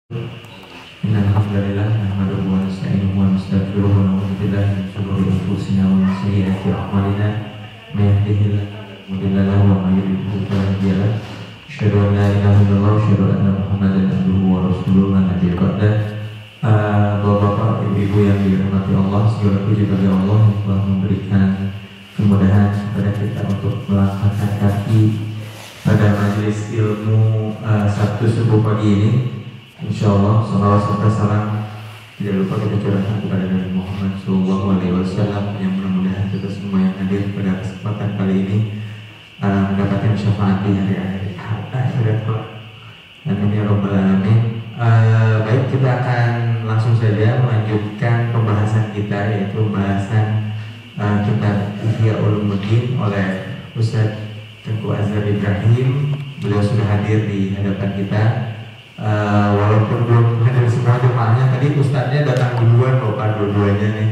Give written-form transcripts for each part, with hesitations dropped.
Innal hamdalillah nahmaduhu wa nasta'inuhu wa nastaghfiruhu wa na'udzu billahi min shururi anfusina wa min sayyiati a'malina may yahdihillahu fala mudilla lahu wa may yudlil fala hadiya lahu asyhadu an la ilaha illallah wa asyhadu anna muhammadan abduhu wa rasuluhu la nabiyya ba'dah. Bapak-bapak, ibu-ibu yang dirahmati Allah, segala puji bagi Allah yang telah memberikan kemudahan kepada kita untuk melangkahkan kaki pada majelis ilmu Sabtu subuh pagi ini. Insyaallah salawat serta salam tidak lupa kita curahkan kepada Nabi Muhammad SAW yang mudah-mudahan kita semua yang hadir pada kesempatan kali ini mendapatkan syafaat di hari akhirat. Amin ya rabbal alamin. Baik, kita akan langsung saja melanjutkan pembahasan kita, yaitu pembahasan kitab Ihya Ulumuddin oleh Ustaz Tengku Azhar Ibrahim. Beliau sudah hadir di hadapan kita. Walaupun belum hadir semua jemaahnya, tadi ustadznya datang duluan loh Pak, dua-duanya nih.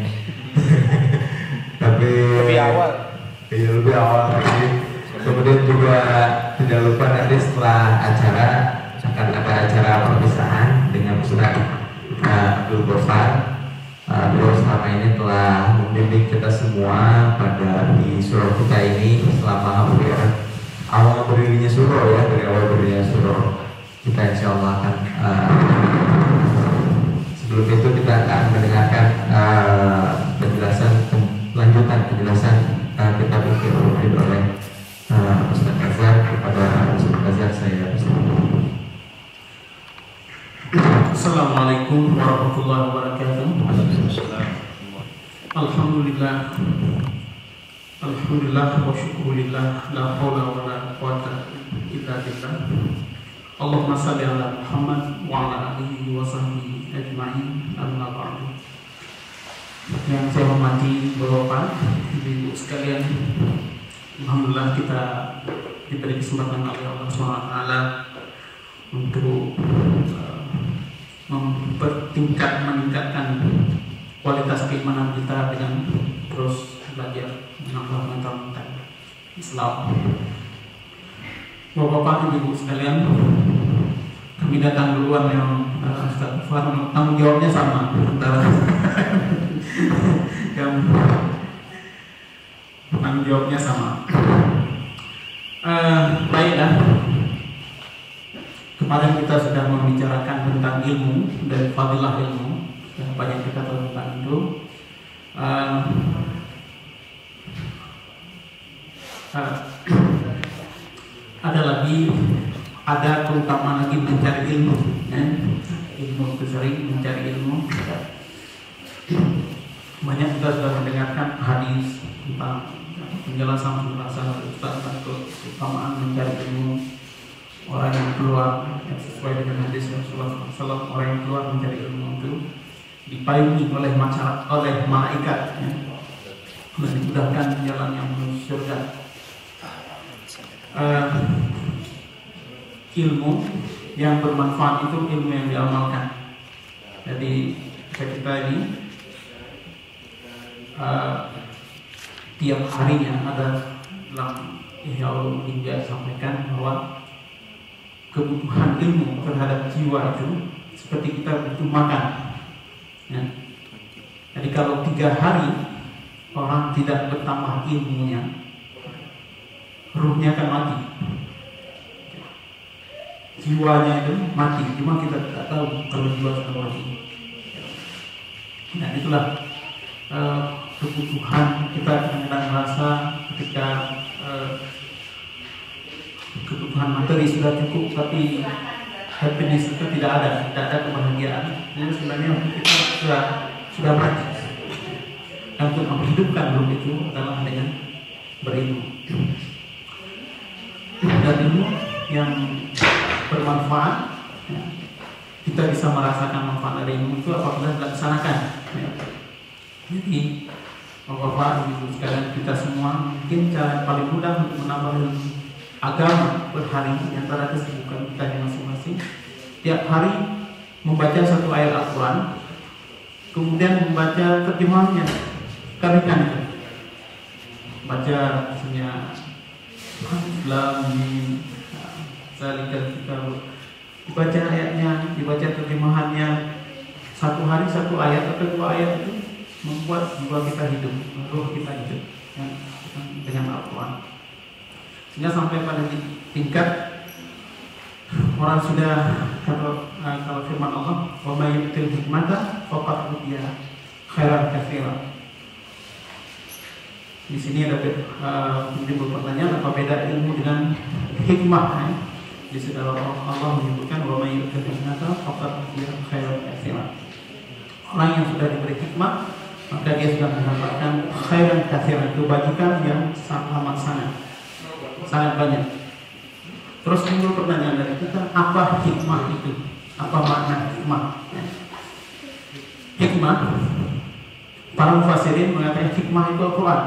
Tapi lebih awal. Iya, lebih awal lagi. Kemudian juga tidak lupa nanti setelah acara akan ada acara perpisahan dengan Ustaz Abdul Ghaffar. Beliau selama ini telah membimbing kita semua pada di surau kita ini selama hampir awal berdirinya surau ya, dari awal berdirinya surau. Kita insya Allah akan sebelum itu kita akan mendengarkan penjelasan lanjutan penjelasan kitab Ihya Ulumuddin oleh Ustaz Azhar. Kepada Ustaz Azhar saya persilakan. Assalamualaikum warahmatullahi wabarakatuh. Alhamdulillah wa syukurillah, la haula wa la quwwata illa billah. Allahumma salli ala Muhammad wa ala alihi wa sahbihi ajma'in, amma ba'du. Yang saya hormati Bapak, Ibu sekalian, alhamdulillah kita diberi kesempatan oleh Allah SWT untuk meningkatkan kualitas keimanan kita dengan terus belajar menambah mental Islam. Bapak-bapak, ibu sekalian, kami datang duluan yang Ustaz Ghaffar, tanggung jawabnya sama antara yang tanggung jawabnya sama. Baiklah, kemarin kita sudah membicarakan tentang ilmu dan fadilah ilmu, yang banyak kita tahu tentang itu. Ada keutamaan lagi mencari ilmu, ilmu itu sering mencari ilmu. Banyak kita sudah mendengarkan hadis tentang penjelasan dari Ustaz tentang keutamaan mencari ilmu. Orang yang keluar yang sesuai dengan hadis Rasulullah SAW, orang yang keluar mencari ilmu itu dipayungi oleh malaikat, dan dimudahkan jalan yang menuju surga. Ilmu yang bermanfaat itu ilmu yang diamalkan. Jadi kita ini tiap harinya ada dalam Ihya Ulumuddin dia sampaikan bahwa kebutuhan ilmu terhadap jiwa itu seperti kita butuh makan. Ya. Jadi kalau 3 hari orang tidak bertambah ilmunya, ruhnya akan mati. Jiwanya itu mati, cuma kita tidak tahu kalau jiwa sudah mati. Nah, itulah kebutuhan kita kadang merasa ketika kebutuhan materi sudah cukup, tapi happiness itu tidak ada kebahagiaan. Jadi sebenarnya kita sudah mati. Dan untuk menghidupkan ruh itu adalah dengan berilmu. Dan ilmu yang bermanfaat, ya, kita bisa merasakan manfaat dari ilmu itu apabila dilaksanakan. Ya. Jadi, Bapak Ibu sekalian, kita semua mungkin cara yang paling mudah untuk menambah ilmu agama per hari di antara kesibukan kita masing-masing, tiap hari membaca satu ayat Al-Quran, kemudian membaca terjemahannya, kalikan itu, baca misalnya Lam Mim, Zalikal Kitab dibaca ayatnya, dibaca terjemahannya, satu hari satu ayat atau dua ayat itu membuat jiwa kita hidup, roh kita hidup ya, dengan Al-Quran. Sehingga sampai pada tingkat orang sudah kalau firman Allah, wa may yu'til hikmata faqad utiya khairan katsiran. Di sini ada timbul pertanyaan, apa beda ilmu dengan hikmah? Ya? Di situ Allah menyebutkan wa may yu'til hikmata faqad utiya khairan katsiran. Orang yang sudah diberi hikmah, maka dia sudah mendapatkan khairan katsiran, kebajikan yang amat sangat banyak. Terus timbul pertanyaan dari kita, apa hikmah itu? Apa makna hikmah? Hikmah, para mufassirin mengatakan hikmah itu Al-Quran.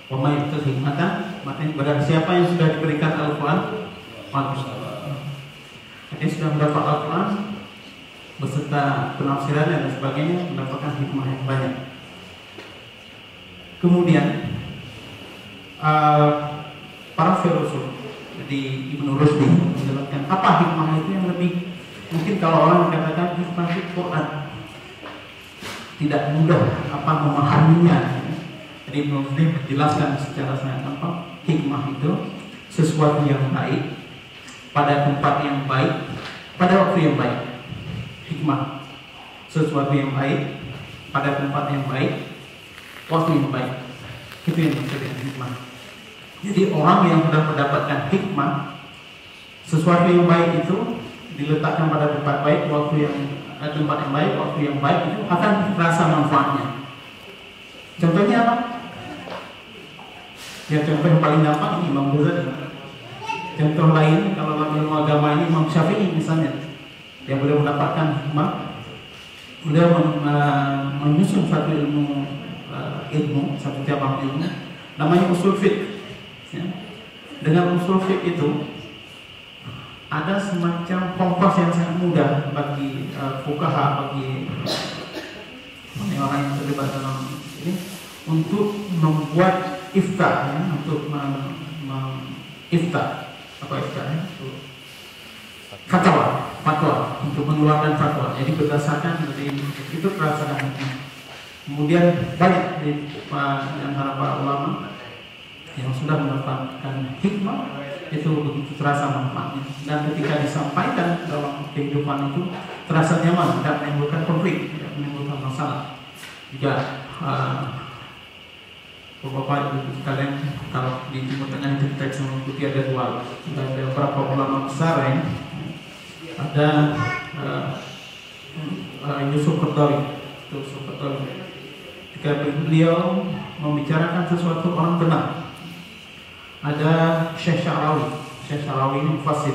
Wa may yu'til hikmata, maknanya kepada siapa yang sudah diberikan Al-Quran, dia sudah mendapat Al-Quran beserta penafsirannya dan sebagainya, mendapatkan hikmah yang banyak. Kemudian para filosof, jadi Ibnu Rushdi menjelaskan apa hikmah itu yang lebih, mungkin kalau orang mengatakan hikmah itu Quran, tidak mudah apa memahaminya. Jadi Ibnu Rushdi menjelaskan secara sangat gampang, hikmah itu sesuatu yang baik pada tempat yang baik pada waktu yang baik. Hikmah sesuatu yang baik pada tempat yang baik, waktu yang baik. Itu yang dimaksud dengan hikmah. Jadi orang yang sudah mendapatkan hikmah, sesuatu yang baik itu diletakkan pada tempat baik, waktu yang baik, waktu yang baik, itu akan terasa manfaatnya. Contohnya apa? Ya contoh yang paling gampang ini Imam Ghazali. Contoh lain kalau dalam ilmu agama ini Imam Syafi'i misalnya, yang beliau mendapatkan hikmah, beliau menyusun satu satu cabang ilmu namanya usul fiqh. Ya. Dengan usul fiqh itu ada semacam kompas yang sangat mudah bagi fuqaha, bagi orang yang terlibat dalam ini untuk membuat ifta, ya, untuk ifta, apa ifta ya? Fatwa, untuk mengeluarkan fatwa. Jadi berdasarkan dari itu berdasarkan hikmah. Kemudian banyak di antara para ulama yang sudah mendapatkan hikmah itu begitu terasa manfaatnya, dan ketika disampaikan dalam kehidupan itu terasa nyaman, tidak menimbulkan konflik, tidak menimbulkan masalah. Juga Bapak Ibu sekalian, kalau di Timur Tengah itu kita bisa mengikuti ada beberapa ulama besar ya. Ada Yusuf Qaradawi. Ketika beliau membicarakan sesuatu orang tenang. Ada Syekh Sya'rawi ini mufassir.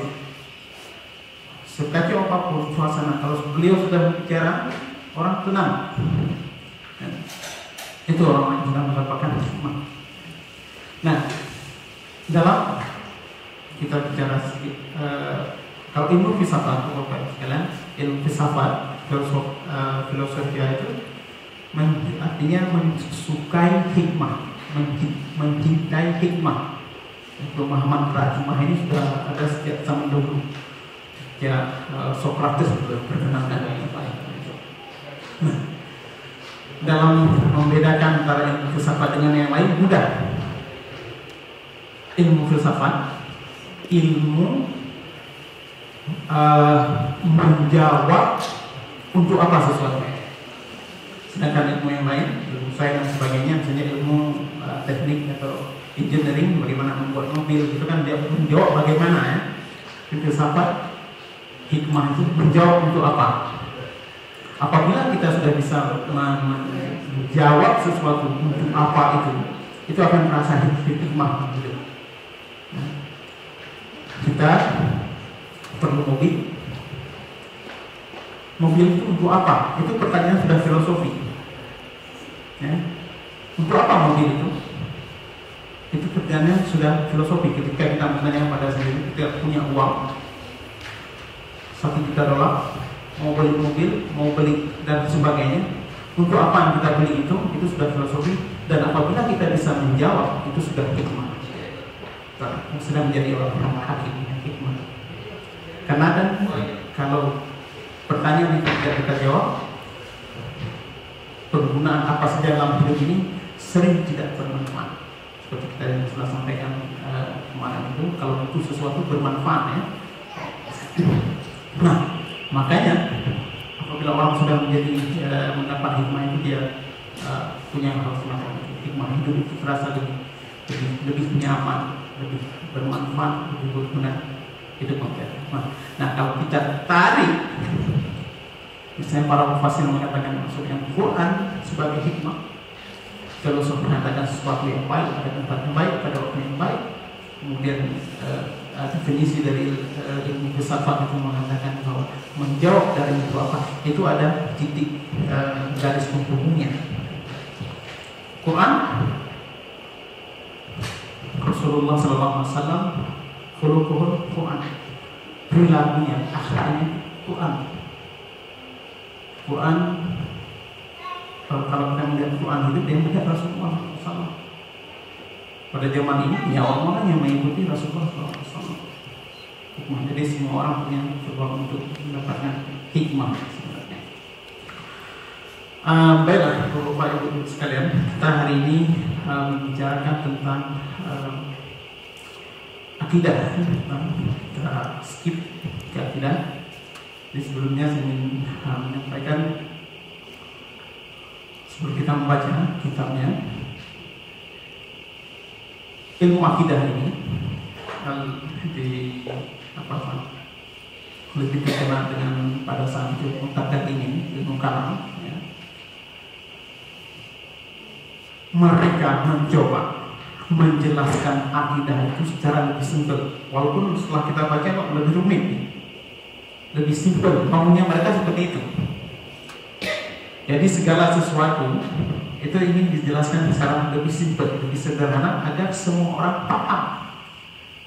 Sekacau apapun suasana, kalau beliau sudah berbicara, orang tenang. Itu orang yang sudah mendapatkan hikmah. Nah, dalam kita bicara sedikit, kalau ilmu filsafat, Bapak sekalian, ilmu filsafat, filosofi itu artinya mensukai hikmah, mencintai hikmah. Pemahaman hikmah ini sudah ada sejak zaman dulu. Ya, Sokrates berkenalkan apa itu. Nah, dalam membedakan antara ilmu filsafat dengan yang lain mudah. Ilmu filsafat, ilmu menjawab untuk apa sesuatu. Sedangkan ilmu yang lain, ilmu sains dan sebagainya, misalnya ilmu teknik atau engineering, bagaimana membuat mobil, itu kan dia menjawab bagaimana ya. Filsafat, hikmah itu menjawab untuk apa. Apabila kita sudah bisa menjawab sesuatu untuk apa itu akan merasa hikmah gitu. Kita perlu mobil itu untuk apa? Itu pertanyaan sudah filosofi. Ya. Untuk apa mobil itu? Itu pertanyaan sudah filosofi. Ketika kita bertanya pada sendiri, kita punya uang $1 juta, mau beli mobil, mau beli dan sebagainya, untuk apa yang kita beli itu sudah filosofi. Dan apabila kita bisa menjawab, itu sudah hikmah. Sudah menjadi orang yang hakim, hikmah. Karena kan kalau pertanyaan itu tidak kita jawab, penggunaan apa saja dalam hidup ini sering tidak bermanfaat. Seperti kita yang sudah sampaikan kemarin itu, kalau butuh sesuatu bermanfaat ya. Nah, makanya apabila orang sudah menjadi mendapat hikmah itu, dia punya hal semacam hikmah hidup itu terasa lebih nyaman, lebih bermanfaat, lebih berguna hidup kita. Nah, kalau kita tarik, misalnya para mufassir mengatakan maksudnya Quran sebagai hikmah, filosof mengatakan sesuatu yang baik pada tempat yang baik pada waktu yang baik. Kemudian definisi dari ilmu filsafat itu mengatakan bahwa menjawab dari itu apa, itu ada titik garis penghubungnya. Quran, Rasulullah SAW, khuluquhul Quran, perilakunya, akhlaknya Quran. Quran, kalau kita melihat Quran hidup, dia melihat Rasulullah SAW. Pada zaman ini, ya orang-orang yang mengikuti Rasulullah SAW. Jadi semua orang punya coba untuk mendapatkan hikmah sebenarnya. Baiklah, Bapak Ibu sekalian, kita hari ini membicarakan tentang akidah. Kita skip ke akidah. Jadi sebelumnya saya ingin menyampaikan, sebelum kita membaca kitabnya, ilmu akidah ini lebih dikenal dengan pada saat itu mengatakan ini ilmu kalam ya. Mereka mencoba menjelaskan akidah itu secara lebih simpel, walaupun setelah kita baca kok lebih rumit, lebih simpel. Maunya mereka seperti itu. Jadi segala sesuatu itu ingin dijelaskan secara lebih simpel, lebih sederhana agar semua orang paham.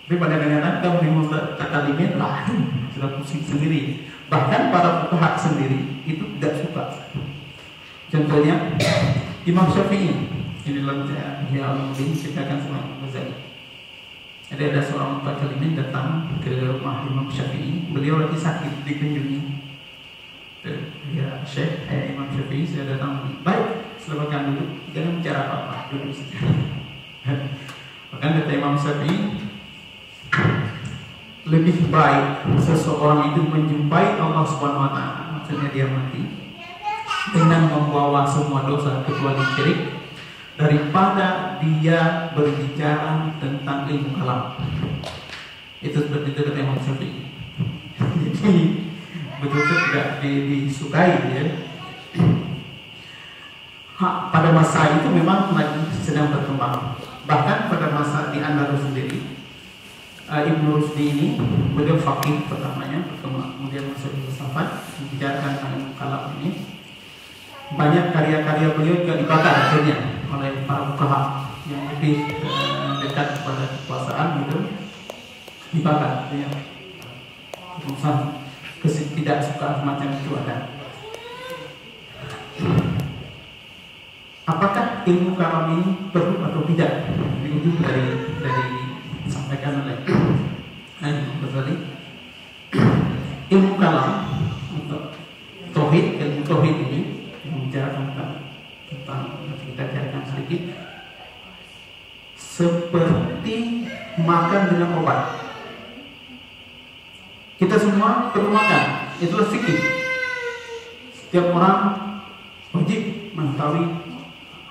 Tapi pada kenyataan kita menimul takalimin lah, sudah pusing sendiri. Bahkan para fuqaha sendiri itu tidak suka. Contohnya Imam Syafi'i, ini dalam Ihya-Ulumuddin ceritakan sama Ghazali. Jadi ada seorang mutakalimin datang ke rumah Imam Syafi'i, beliau lagi sakit dikunjungi. Ya Syekh, Imam Syafi'i, saya datang. Baik, silakan duduk, jangan bicara apa-apa, duduk saja. Bahkan kata Imam Syafi'i, lebih baik seseorang itu menjumpai Allah Subhanahu wa Ta'ala, maksudnya dia mati, dengan membawa semua dosa kecuali syirik, daripada dia berbicara tentang ilmu kalam. Itu seperti itu kata Imam Syafi'i. Jadi betul-betul tidak disukai ya. Pada masa itu memang lagi sedang berkembang. Bahkan pada masa di Andalus sendiri, Ibnu Rusdi ini beliau faqih pertamanya, kemudian masuk ke filsafat, membicarakan tentang ilmu kalam ini. Banyak karya-karya beliau juga dibakar akhirnya oleh para fuqaha yang lebih dekat kepada kekuasaan gitu, dibakar ya. Urusan tidak suka semacam itu ada. Apakah ilmu kalam ini perlu atau tidak? Di ujung dari disampaikan oleh Ghazali. Ilmu kalam untuk tauhid, ilmu tauhid ini membicarakan tentang kita carikan sedikit, seperti makan dengan obat. Kita semua perlu makan, itulah fikih. Setiap orang wajib mengetahui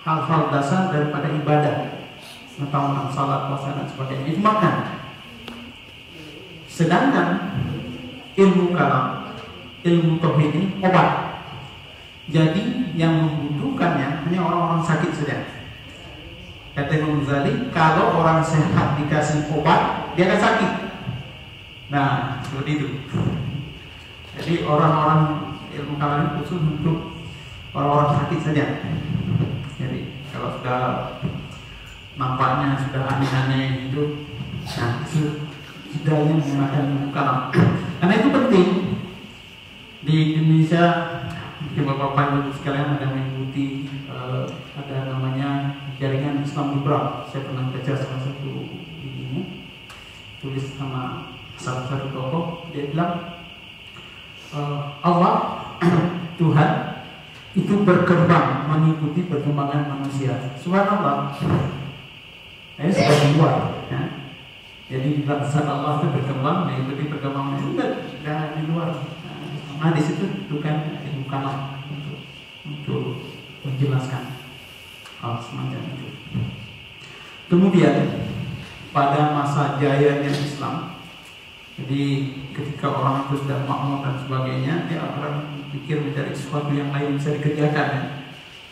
hal-hal dasar daripada ibadah, mengetahui salat, puasa dan sebagainya. Itu makan. Sedangkan ilmu kalam, ilmu tauhid ini obat. Jadi yang membutuhkannya hanya orang-orang sakit saja. Kata Imam Ghazali, kalau orang sehat dikasih obat, dia akan sakit. Nah, seperti itu. Jadi orang-orang ilmu kalam ini khusus untuk orang-orang sakit saja. Jadi kalau sudah nampaknya sudah aneh-aneh itu, nah setidaknya menggunakan ilmu kalam. Karena itu penting. Di Indonesia, mungkin Bapak-Bapak Ibu sekalian ada mengikuti ada namanya jaringan Islam Liberal. Saya pernah baca salah satu ini tulis sama salah satu tokoh dia bilang Allah Tuhan itu berkembang mengikuti perkembangan manusia. Subhanallah. Sudah di luar. Ya. Jadi zat Allah itu berkembang mengikuti perkembangan manusia. Sudah di luar. Nah di situ bukan ilmu kalam untuk menjelaskan hal semacam itu. Kemudian pada masa jayanya Islam, jadi ketika orang itu sudah makmur dan sebagainya, dia akan pikir mencari sesuatu yang lain bisa dikerjakan. Ya.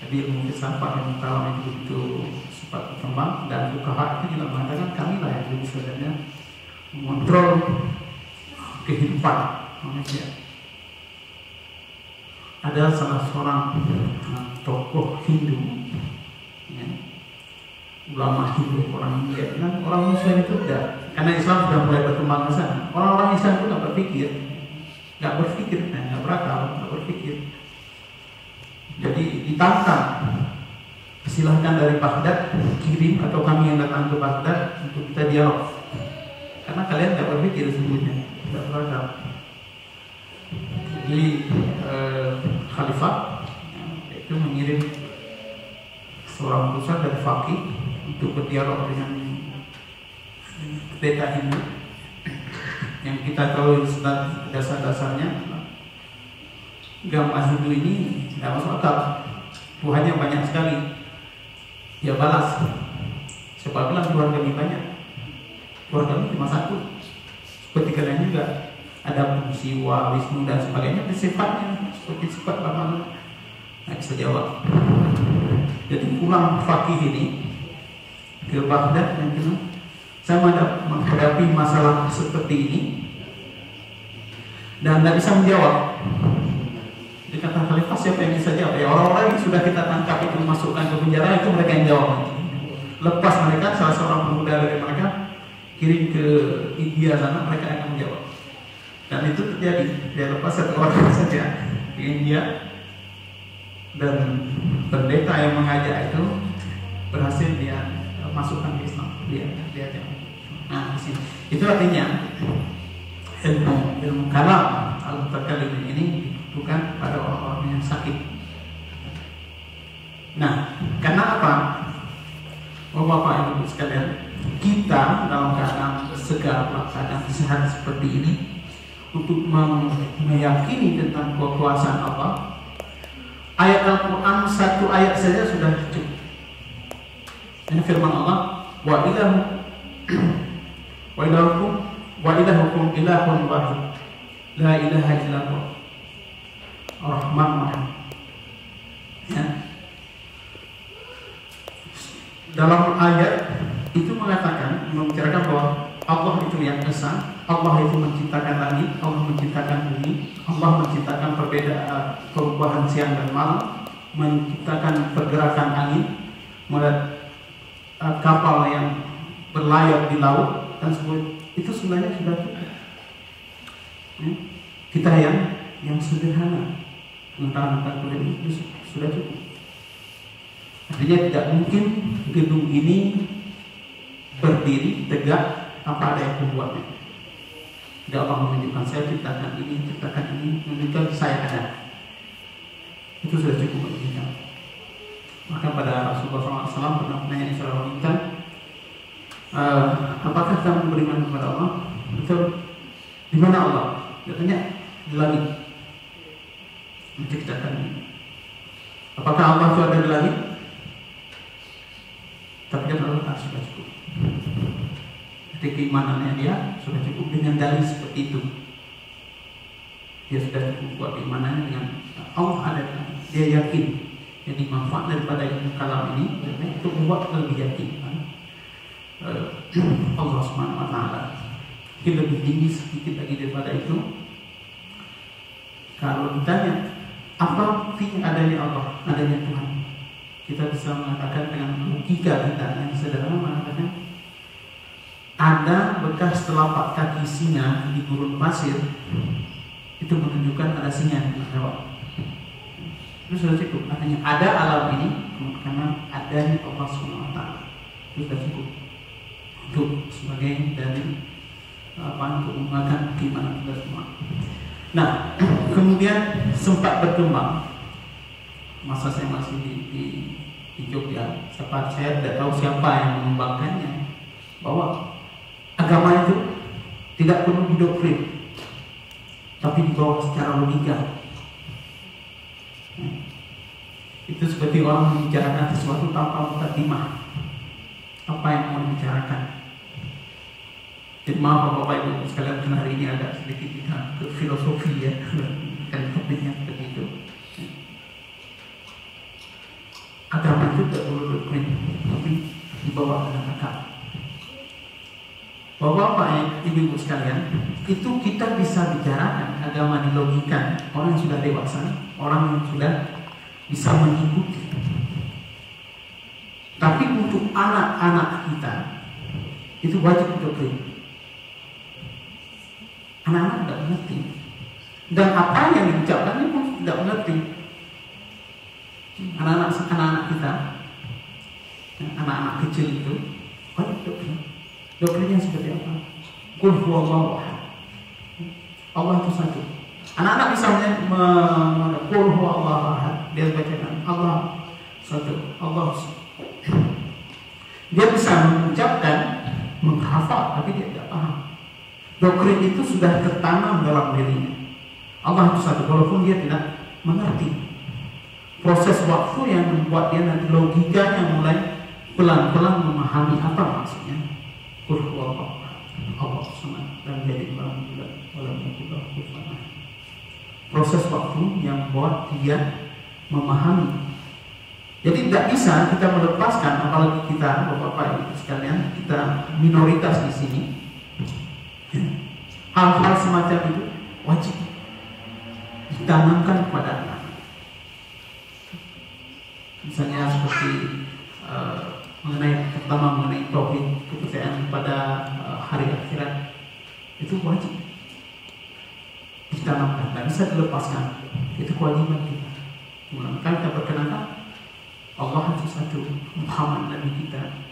Jadi ilmu filsafat yang kalam itu sempat berkembang dan fuqaha itu juga mengatakan kamilah yang lebih sebenarnya mengontrol kehidupan manusia. Ada salah seorang tokoh Hindu, ya, ulama Hindu, orang India, kan orang Muslim itu tidak, karena Islam sudah mulai berkembang ke sana. Orang-orang Islam itu nggak berpikir, nggak berakal, nggak berpikir. Jadi ditantang, silahkan dari Baghdad kirim atau kami yang datang ke Baghdad untuk kita dialog, karena kalian nggak berpikir sesungguhnya, nggak berakal. Jadi Khalifah itu mengirim seorang utusan dari Faqih untuk berdialog dengan pendeta Hindu yang kita tahu dasar-dasarnya agama Hindu ini tidak masuk akal. Tuhannya banyak sekali. Dia balas. Siapa bilang Tuhan kami banyak? Tuhan kami cuma satu. Seperti kalian juga. Ada Siwa, Wisnu dan sebagainya. Sifatnya seperti sifat Bapak. Nah, bisa jawab. Jadi pulang Faqih ini ke Baghdad dan bilang, saya menghadapi masalah seperti ini dan tidak bisa menjawab. Dia kata Khalifah, siapa yang bisa jawab? Ya orang-orang yang sudah kita tangkap itu masukkan ke penjara itu mereka yang jawab. Lepas mereka, salah seorang pemuda dari mereka kirim ke India sana, mereka akan menjawab. Dan itu terjadi. Dia lepas satu orang saja ke India dan pendeta yang mengajak itu berhasil dia masukkan ke Islam. Dia jawab. Nah, di sini. Itu artinya ilmu kalam al-mutakallim ini bukan pada orang-orang yang sakit. Nah, karena apa? Bapak-bapak Ibu sekalian, kita dalam keadaan segar, keadaan sehat seperti ini, untuk meyakini tentang kekuasaan Allah, ayat Al-Quran satu ayat saja sudah cukup. Ini firman Allah, wa ilahukum ilahun wahid, la ilaha illallah, Ar-Rahman Ar-Rahim. Ya. Dalam ayat itu mengatakan, membicarakan bahwa Allah itu yang esa, Allah itu menciptakan langit, Allah menciptakan bumi, Allah menciptakan perubahan siang dan malam, menciptakan pergerakan angin, kapal yang berlayar di laut, dan sebagainya. Itu sebenarnya sudah cukup. Kita yang sederhana tentang itu sudah cukup. Artinya tidak mungkin gedung ini berdiri tegak apa ada yang membuatnya. Tidak Allah menunjukkan saya ciptakan ini, menunjukkan saya ada. Itu sudah cukup bagi kita. Maka pada Rasulullah SAW pernah menanya seorang wanita, apakah kamu beriman kepada Allah? Betul. Di mana Allah? Katanya di langit. Menciptakan ini. Apakah Allah itu ada di langit? Tapi kan Allah sudah cukup. Jadi keimanannya dia sudah cukup dengan dalil seperti itu. Dia sudah cukup buat keimanannya dengan Allah ada. Dia yakin. Jadi manfaat daripada ilmu kalam ini untuk membuat lebih yakin. Allah Subhanahu Wa Taala. Kita lebih tinggi sedikit lagi daripada itu. Kalau ditanya apa arti adanya Allah, adanya Tuhan, kita bisa mengatakan dengan logika kita yang sederhana mengatakan ada bekas telapak kaki singa di gurun pasir, itu menunjukkan ada singa yang lewat. Itu sudah cukup. Artinya ada alam ini karena adanya Allah Subhanahu Wa Taala. Itu sudah cukup untuk sebagai dari untuk menggunakan keimanan kita semua. Nah, kemudian sempat berkembang masa saya masih di Jogja. Saya tidak tahu siapa yang mengembangkannya, bahwa agama itu tidak perlu didoktrin, tapi dibawa secara logika. Itu seperti orang membicarakan sesuatu tanpa mukadimah. Apa yang mau dibicarakan? Jadi maaf Bapak Ibu sekalian, karena hari ini agak sedikit kita ke filosofi ya, kan topiknya seperti itu. Agama itu tidak perlu doktrin, tapi dibawa dengan akal. Bapak Ibu sekalian, itu kita bisa bicarakan agama dilogikan. Orang yang sudah dewasa, orang yang sudah bisa mengikuti. Tapi untuk anak-anak kita itu wajib doktrin. Anak-anak tidak mengerti, dan apa yang diucapkannya pun tidak mengerti. Anak-anak kita, anak-anak kecil itu wajib doktrin. Doktrinnya seperti apa? Qul huwallahu ahad. Allah itu satu. Anak-anak misalnya qul huwallahu ahad, dia bacakan Allah satu, Allah. Dia bisa mengucapkan, menghafal, tapi dia tidak paham. Doktrin itu sudah tertanam dalam dirinya. Allah itu satu, walaupun dia tidak mengerti. Proses waktu yang membuat dia nanti logikanya mulai pelan-pelan memahami apa maksudnya. Qul huwallahu ahad, Allah samad, lam yalid walam yulad walam yakul lahu kufuwan ahad. Proses waktu yang membuat dia memahami. Jadi tidak bisa kita melepaskan, apalagi kita Bapak Ibu sekalian, kita minoritas di sini. Hal-hal semacam itu wajib ditanamkan kepada anak. Misalnya seperti mengenai tauhid, kepercayaan pada hari akhirat, itu wajib ditanamkan, tidak bisa dilepaskan. Itu kewajiban kita. Maka kita berkenakan Allah itu satu, Muhammad Nabi kita.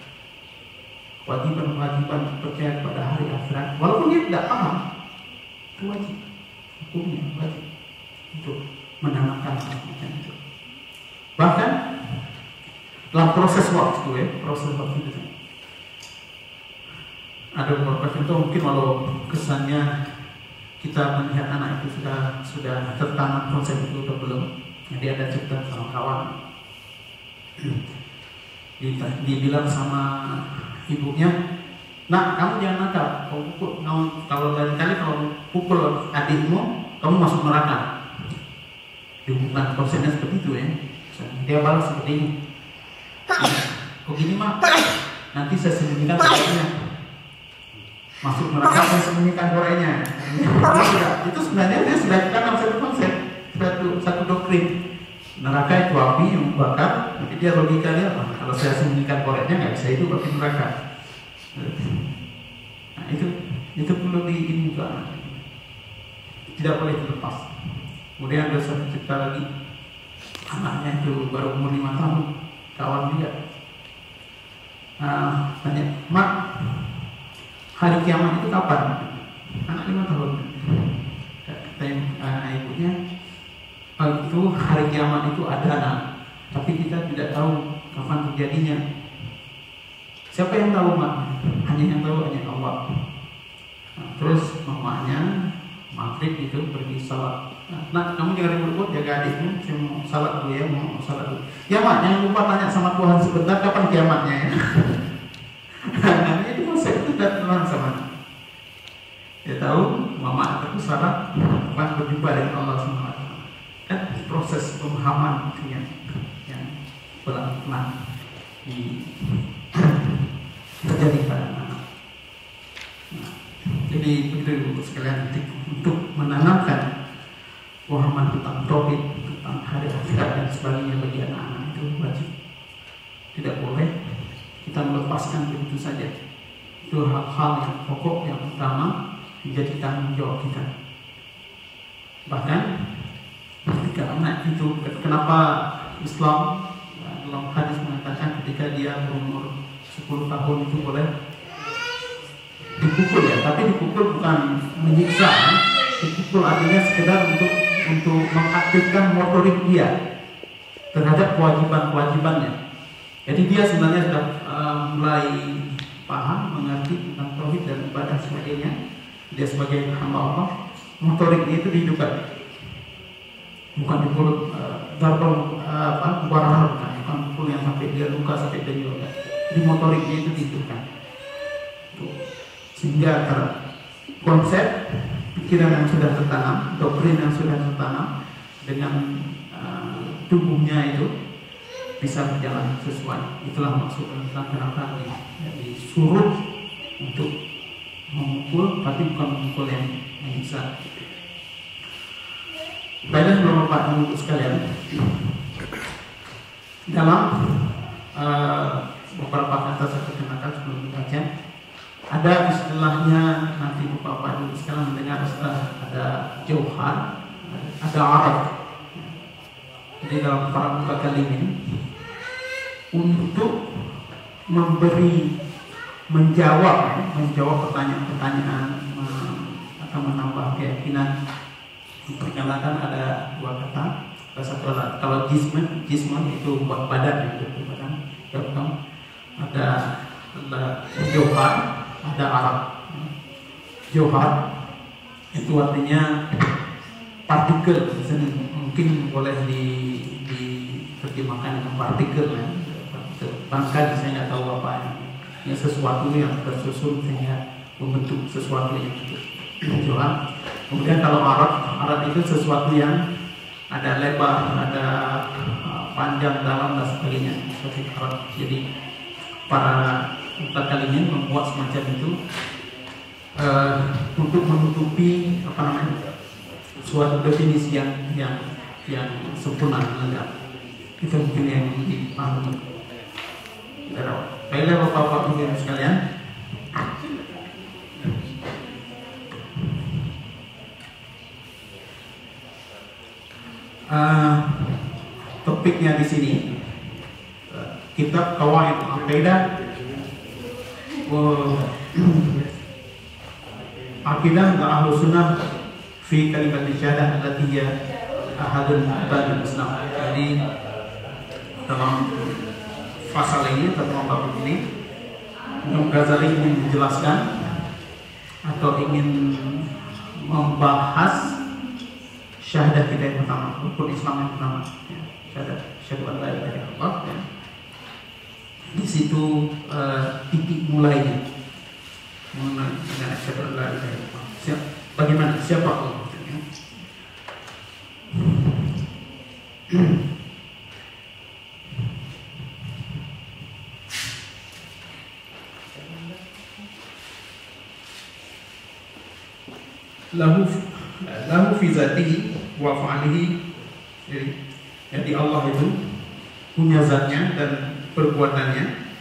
Kewajiban percaya kepada hari akhirat, walaupun dia tidak paham, itu wajib, hukumnya wajib untuk menanamkan macam itu. Bahkan dalam proses waktu itu ada beberapa contoh. Mungkin kalau kesannya kita melihat anak itu sudah tertanam konsep itu atau belum. Jadi ada cerita sama kawan, dibilang sama ibunya, nak, kamu jangan nakal. Kalau lain kali kalau pukul adikmu, kamu masuk neraka. Bukan konsepnya seperti itu ya. Dia balas seperti ini. Kok gini mak? Nanti saya sembunyikan koreknya. Masuk neraka saya sembunyikan koreknya. Itu sebenarnya dia sudah ditanam satu konsep, satu doktrin. Neraka itu api yang bakar, tapi dia logika dia, kalau saya sembunyikan koreknya nggak bisa itu bagi neraka. Nah, itu perlu diingat, tidak boleh dilepas. Kemudian ada satu cerita lagi, anaknya itu baru umur 5 tahun, kawan dia tanya, mak, hari kiamat itu kapan? Anak 5 tahun. Kata ibunya, itu hari kiamat itu ada, nak, tapi kita tidak tahu kapan terjadinya. Siapa yang tahu, mak? Hanya yang tahu hanya Allah. Nah, terus mamanya maghrib itu pergi salat. Nah, kamu jangan ribut-ribut, jaga adikmu, saya mau salat dulu ya, mau salat dulu. Ya mak, jangan lupa tanya sama Tuhan sebentar kapan kiamatnya ya. Nah, itu konsep itu sudah tenang sama. Dia tahu mama terus salat, kapan berjumpa dengan Allah SWT. Kan proses pemahaman itu yang pelan-pelan terjadi pada anak. Nah, jadi begitu Ibu sekalian, untuk menanamkan pemahaman tentang tauhid, tentang hari akhirat dan sebagainya bagi anak-anak itu wajib. Tidak boleh kita melepaskan begitu saja. Itu hal-hal yang pokok, yang utama, menjadi tanggung jawab kita. Bahkan ketika anak itu, kenapa Islam dalam hadis mengatakan ketika dia berumur 10 tahun itu boleh dipukul ya, tapi dipukul bukan menyiksa. Dipukul artinya sekedar untuk mengaktifkan motorik dia terhadap kewajiban-kewajibannya. Jadi dia sebenarnya sudah mulai paham, mengerti tentang tauhid dan ibadah sebagainya. Dia sebagai hamba Allah, motoriknya itu dihidupkan, bukan dipukul bukan pukul yang sampai dia luka, sampai dia juga. Di motoriknya itu dihidupkan, sehingga konsep pikiran yang sudah tertanam, doktrin yang sudah tertanam dengan tubuhnya itu bisa berjalan sesuai. Itulah maksud tentang gerakan disuruh untuk memukul, tapi bukan memukul yang bisa. Baiklah Bapak Ibu sekalian, dalam beberapa kata saya perkenalkan sebelum dibaca, ada istilahnya, nanti Bapak Ibu sekalian mendengar ada jauhar, ada arad. Jadi dalam para muka kalimin untuk menjawab pertanyaan-pertanyaan atau menambah keyakinan, diperkenalkan ada dua kata. Satu kalau jisman itu badan, itu badan. Ada johar, ada arab. Johar itu artinya partikel, mungkin boleh diterjemahkan dengan partikel ya. Bangkai saya nggak tahu apa yang sesuatu yang tersusun sehingga membentuk sesuatu yang johar. Kemudian kalau arab itu sesuatu yang ada lebar, ada panjang, dalam dan sebagainya, seperti arab. Jadi para mutakalimin membuat semacam itu untuk menutupi suatu definisi yang sempurna, lengkap. Itu mungkin yang dipahami. Baiklah Bapak Ibu sekalian, topiknya di sini kitab Qawaid Al-Aqidah, Aqidah Ahlus Sunnah fi kalimat syahadah allati hiya ahadul ibadil Islam. Jadi dalam pasal ini atau bab ini Imam Ghazali ingin menjelaskan atau ingin membahas syahadah kita yang pertama, rukun Islam yang pertama, ya, syahadah syahadu an la ilaha illallah. Ya. Di situ titik mulainya mengenai syahadu an la ilaha illallah. Bagaimana? Siapa Allah? Ya. Lahu fi zatihi wa fa'alihi. Jadi Allah itu punya zatnya dan perbuatannya,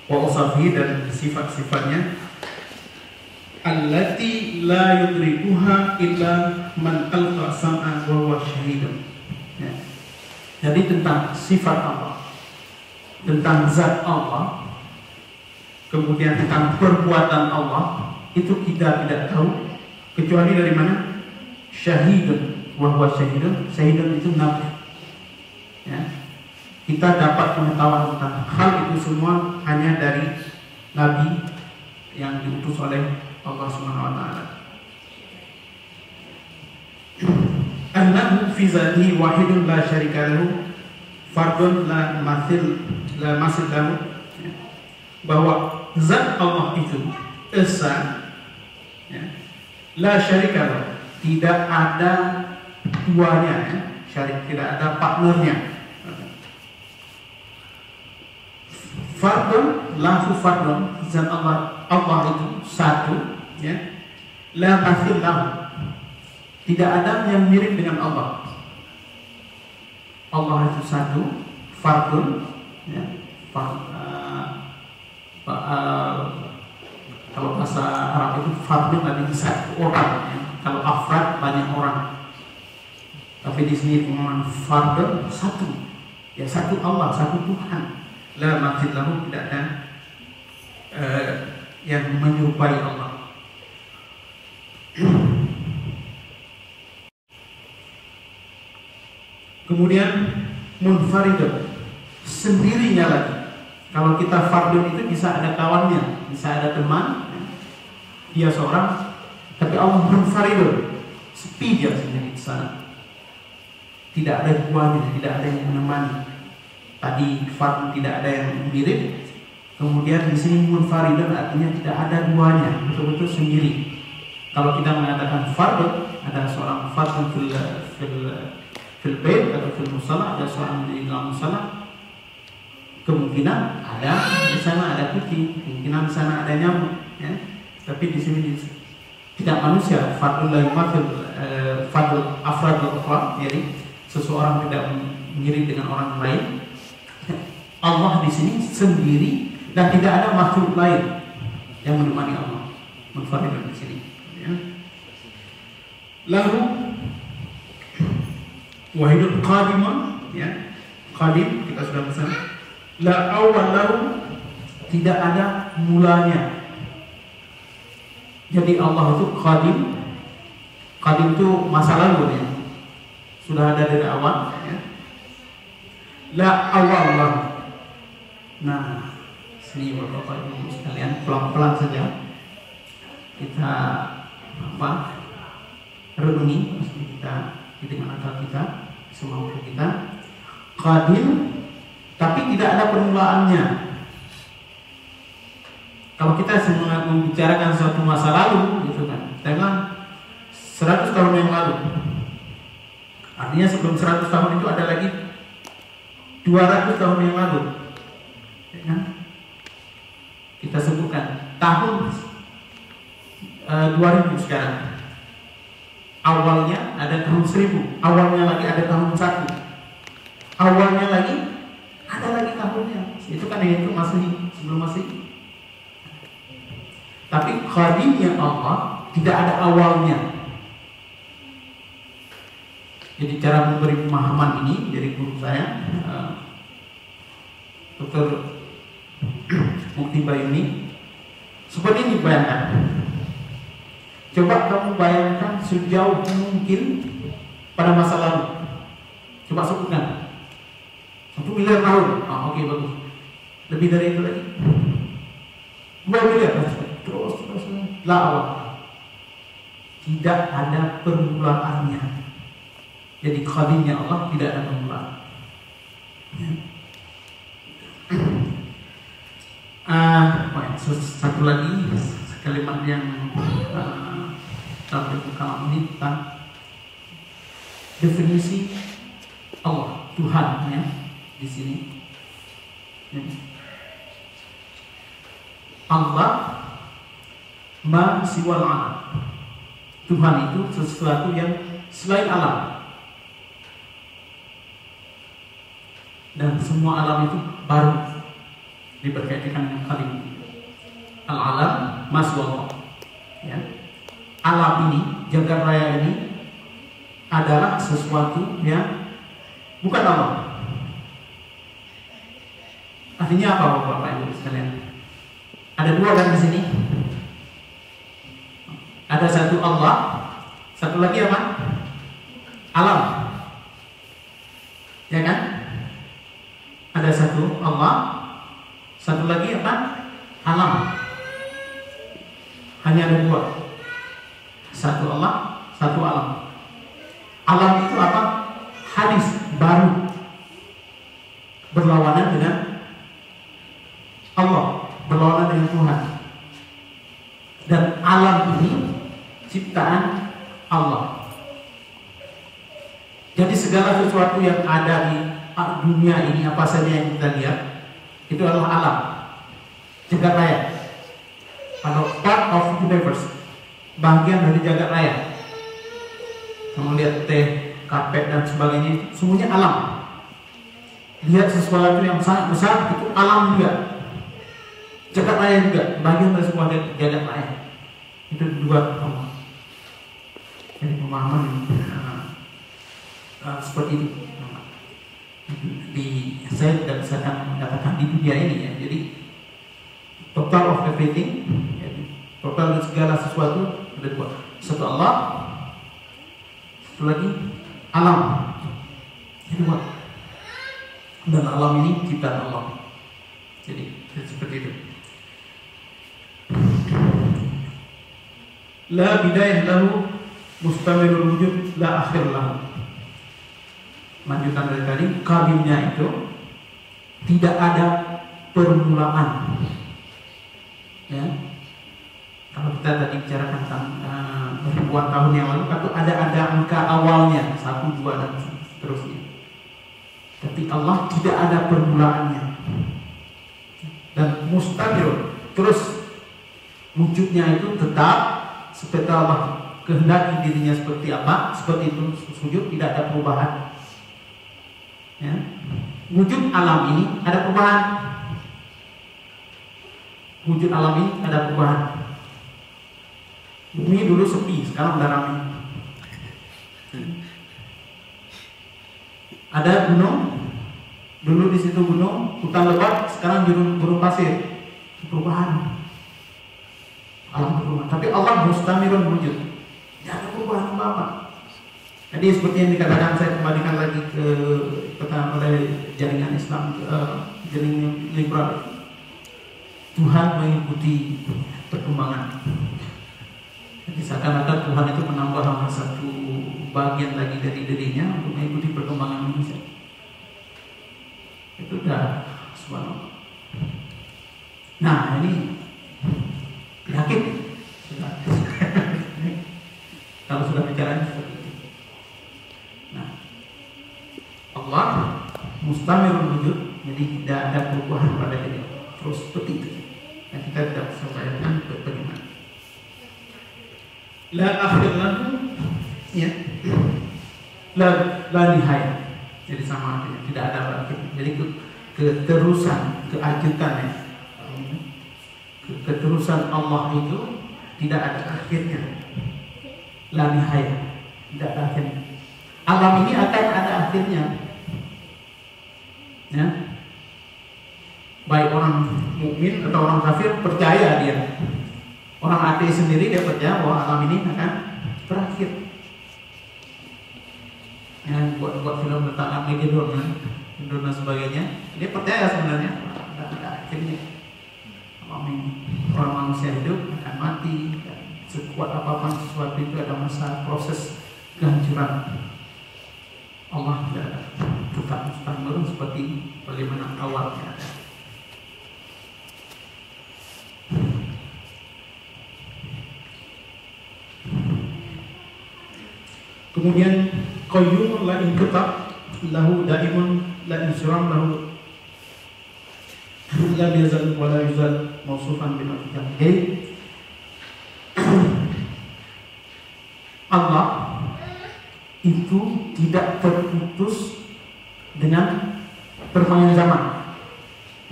wa usafihi dan sifat-sifatnya, allati la yudrikuha illa man alqa sam'a wa huwa syahidun. Ya. Jadi tentang sifat Allah, tentang zat Allah, kemudian tentang perbuatan Allah, itu kita tidak tahu kecuali dari mana? Syahidun, wa huwa syahidun. Syahidun itu nabi. Ya. Kita dapat pengetahuan tentang hal itu semua hanya dari nabi yang diutus oleh Allah Subhanahu wa taala. Annahu fi zatihi wahidun la syarika lahu, fardun la mathil lahu. Bahwa zat Allah itu esa, ya, la syarika lahu, tidak ada duanya, ya. Syarik, tidak ada partnernya. Fardun, lahu fardun, zat Allah itu satu, ya. La mathil lahu, tidak ada yang mirip dengan Allah. Allah itu satu, fardun, ya. Kalau bahasa Arab itu fardun artinya satu orang, ya. Kalau afrad banyak orang. Tapi di sini pengumuman fardun satu, ya, satu Allah, satu Tuhan. La mathil lahu, tidak ada yang menyerupai Allah. Kemudian munfaridun, sendirinya lagi. Kalau kita fardun itu bisa ada kawannya, bisa ada teman, dia seorang, tapi Allah munfaridun, sepi dia sendiri di sana. Tidak ada guanya, tidak ada yang menemani. Tadi fardun tidak ada yang mirip, kemudian di sini munfaridun artinya tidak ada guanya, betul-betul sendiri. Kalau kita mengatakan fardun, ada seorang fardun fil bait atau fil musalla, ada seorang di dalam musalla, kemungkinan ada di sana ada kucing, kemungkinan di sana ada nyamuk, ya. Tapi di sini tidak manusia, fardun la yumathil fardul afradul ukhra, jadi seseorang tidak mirip dengan orang lain. Allah di sini sendiri dan tidak ada makhluk lain yang menemani Allah. Munfaridun di sini, ya. Lalu wahidun qadimun, ya. Qadim kita sudah pesan. La awal lahu, tidak ada mulanya. Jadi Allah itu qadim. Qadim itu masa lalu, ya. Sudah ada dari awal, ya. La awal lahu. Nah, sini Bapak Ibu sekalian, pelan-pelan saja kita renungi, kita dengan akal kita, semampu kita. Qadim, tapi tidak ada permulaannya. Kalau kita membicarakan suatu masa lalu, gitu kan, kita bilang 100 tahun yang lalu. Artinya sebelum 100 tahun itu ada lagi 200 tahun yang lalu, ya kan? Kita sebutkan tahun 2000 sekarang. Awalnya ada tahun 1000, awalnya lagi ada tahun 1, awalnya lagi ada lagi tahunnya. Itu kan itu masih sebelum masih. Tapi qadimnya Allah tidak ada awalnya. Jadi cara memberi pemahaman ini dari guru saya, Dr. Mukti Bayuni, seperti ini bayangkan. Coba kamu bayangkan sejauh mungkin pada masa lalu. Coba sebutkan 1 miliar tahun. Oke, bagus. Lebih dari itu lagi 2 miliar. Terus lah, tidak ada permulaannya. Jadi qadimnya Allah tidak ada permulaan. Satu lagi kalimat yang dalam kalam ini tentang definisi Allah, Tuhan, ya, di sini. Allah ma siwal alam. Tuhan itu sesuatu yang selain alam. Dan semua alam itu baru diberkaitkan dengan kali ini. Al-alam ma siwal, ya. Alam ini, jagat raya ini adalah sesuatu yang bukan Allah. Artinya apa, Bapak Ibu sekalian? Ada dua kan di sini. Ada satu Allah, satu lagi apa? Alam. Ya kan? Ada satu Allah, satu lagi apa? Alam. Hanya ada dua. Satu Allah, satu alam. Alam itu apa? Hadis baru, berlawanan dengan Allah, berlawanan dengan Tuhan. Dan alam ini ciptaan Allah. Jadi segala sesuatu yang ada di dunia ini, apa saja yang kita lihat, itu adalah alam, jagat raya. Kalau part of universe, bagian dari jagat raya. Kamu lihat teh, karpet dan sebagainya, semuanya alam. Lihat sesuatu yang sangat besar, itu alam juga. Jagat raya juga, bagian dari sebuah jagat raya. Itu dua Allah. Jadi pemahaman seperti itu. Saya tidak bisa mengatakan di dunia ini, ya. Jadi total of everything, total segala sesuatu ada dua. satu Allah, satu lagi alam. Dua. Dan alam ini ciptaan Allah. Jadi seperti itu. La bidayah lahu mustamirul wujud la akhir lahu. Lanjutan dari tadi, kadimnya itu tidak ada permulaan. Ya. Kalau kita tadi bicarakan tentang ribuan tahun yang lalu, atau ada angka awalnya 1, 2 dan seterusnya. Tapi Allah tidak ada permulaannya. Dan mustamir, terus wujudnya itu tetap seperti Allah kehendaki dirinya seperti apa, seperti itu sujud, tidak ada perubahan. Ya. Wujud alam ini ada perubahan. Wujud alam ini ada perubahan. Bumi dulu sepi, sekarang udah ramai. Ada gunung, dulu di situ gunung, hutan lebat, sekarang gurun pasir. Perubahan. Alam berubah. Tapi Allah mustamirun wujud. Tidak ada perubahan apa-apa. Jadi seperti yang dikatakan, saya kembalikan lagi ke kata oleh jaringan Islam, jaringan liberal. Tuhan mengikuti perkembangan. Jadi seakan-akan Tuhan itu menambah satu bagian lagi dari dirinya untuk mengikuti perkembangan manusia. Itu dah subhanallah. Nah ini yakin sudah. Kalau sudah bicara seperti itu. Nah, Allah mustamirul wujud, jadi tidak ada perubahan pada diri. Terus seperti itu. Dan kita tidak bisa bayangkan bagaimana. La akhir lahu, ya. La nihayah. Jadi sama artinya, tidak ada berakhir. Jadi keterusan, keajutan ya. Keterusan Allah itu tidak ada akhirnya. La nihayah, tidak ada akhirnya. Alam ini akan ada akhirnya. Ya. Baik orang mukmin atau orang kafir percaya dia. Orang ateis sendiri dia percaya bahwa alam ini akan berakhir. Ya, buat film tentang Armageddon dan sebagainya, dia percaya sebenarnya ada akhirnya. Orang manusia hidup akan mati, dan sekuat apapun sesuatu itu ada masa proses kehancuran. Allah tidak ada, tetap mustamir seperti bagaimana awalnya ada. Kemudian qayyumun la inqita lahu daimun la insiram lahu la yazal wa la yuzal mausufan bil afdal. Jadi Allah itu tidak terputus dengan perkembangan zaman.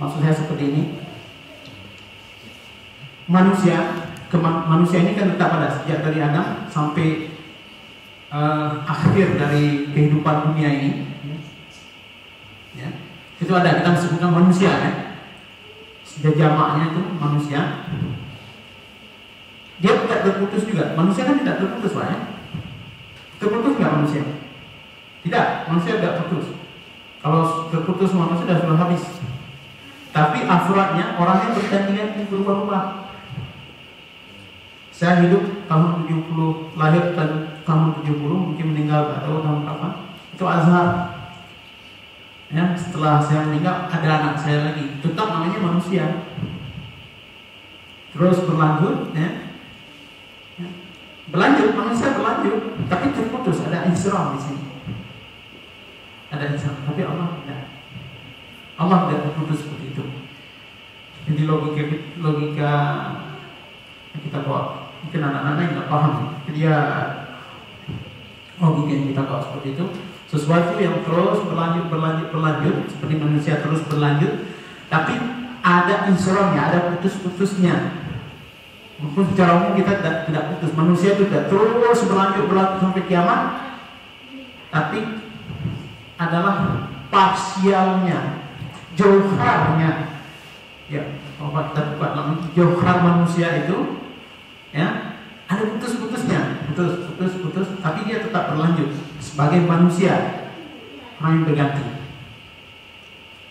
Maksud saya seperti ini. Manusia ini kan tetap ada sejak dari Adam sampai akhir dari kehidupan dunia ini, ya. Itu ada, kita sebutkan manusia, ya. Sudah jamaknya itu manusia. Dia tidak terputus juga. Manusia kan tidak terputus, Pak, ya. Terputus nggak manusia? Tidak, manusia tidak terputus. Kalau terputus manusia sudah habis. Tapi afrodnya, orangnya bergantian berubah-ubah. Saya hidup tahun 70, lahir tahun 70, mungkin meninggal tak tahu tahun berapa. Itu azhar. Ya, setelah saya meninggal ada anak saya lagi, tetap namanya manusia. Terus berlanjut, ya. Berlanjut, manusia berlanjut, tapi terputus, ada insram di sini. Ada insram, tapi Allah tidak. Allah tidak terputus seperti itu. Jadi logika kita bawa. Mungkin anak-anak yang nggak paham, dia logika yang kita bawa seperti itu, sesuatu yang terus berlanjut, seperti manusia terus berlanjut, tapi ada insurannya, ada putus-putusnya. Mungkin secara umum kita tidak putus, manusia itu tidak terus berlanjut sampai kiamat, tapi adalah parsialnya, jauharnya. Ya, kalau kita buka jauhar manusia itu. Ya, ada putus-putusnya. putus, tapi dia tetap berlanjut sebagai manusia, orang yang berganti.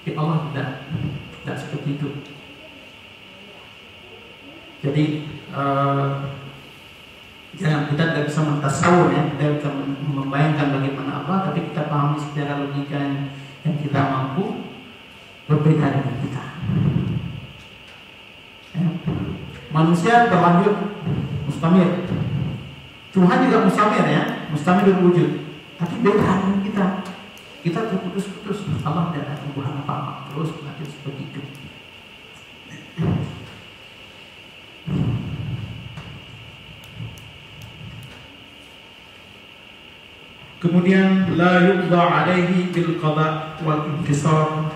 Tapi Allah tidak seperti itu. Jadi jangan, kita tidak bisa mentasawur ya, kita bisa membayangkan bagaimana Allah, tapi kita pahami secara logika yang kita mampu berbeda dengan kita. Ya. Manusia berlanjut mustamir, Tuhan juga mustamir ya, mustamir berwujud, tapi beda dengan kita. Kita terputus-putus, Allah tidak ada tumbuhan apa-apa, terus nanti seperti itu. Kemudian la yuqda alaihi bil qada wal intisar,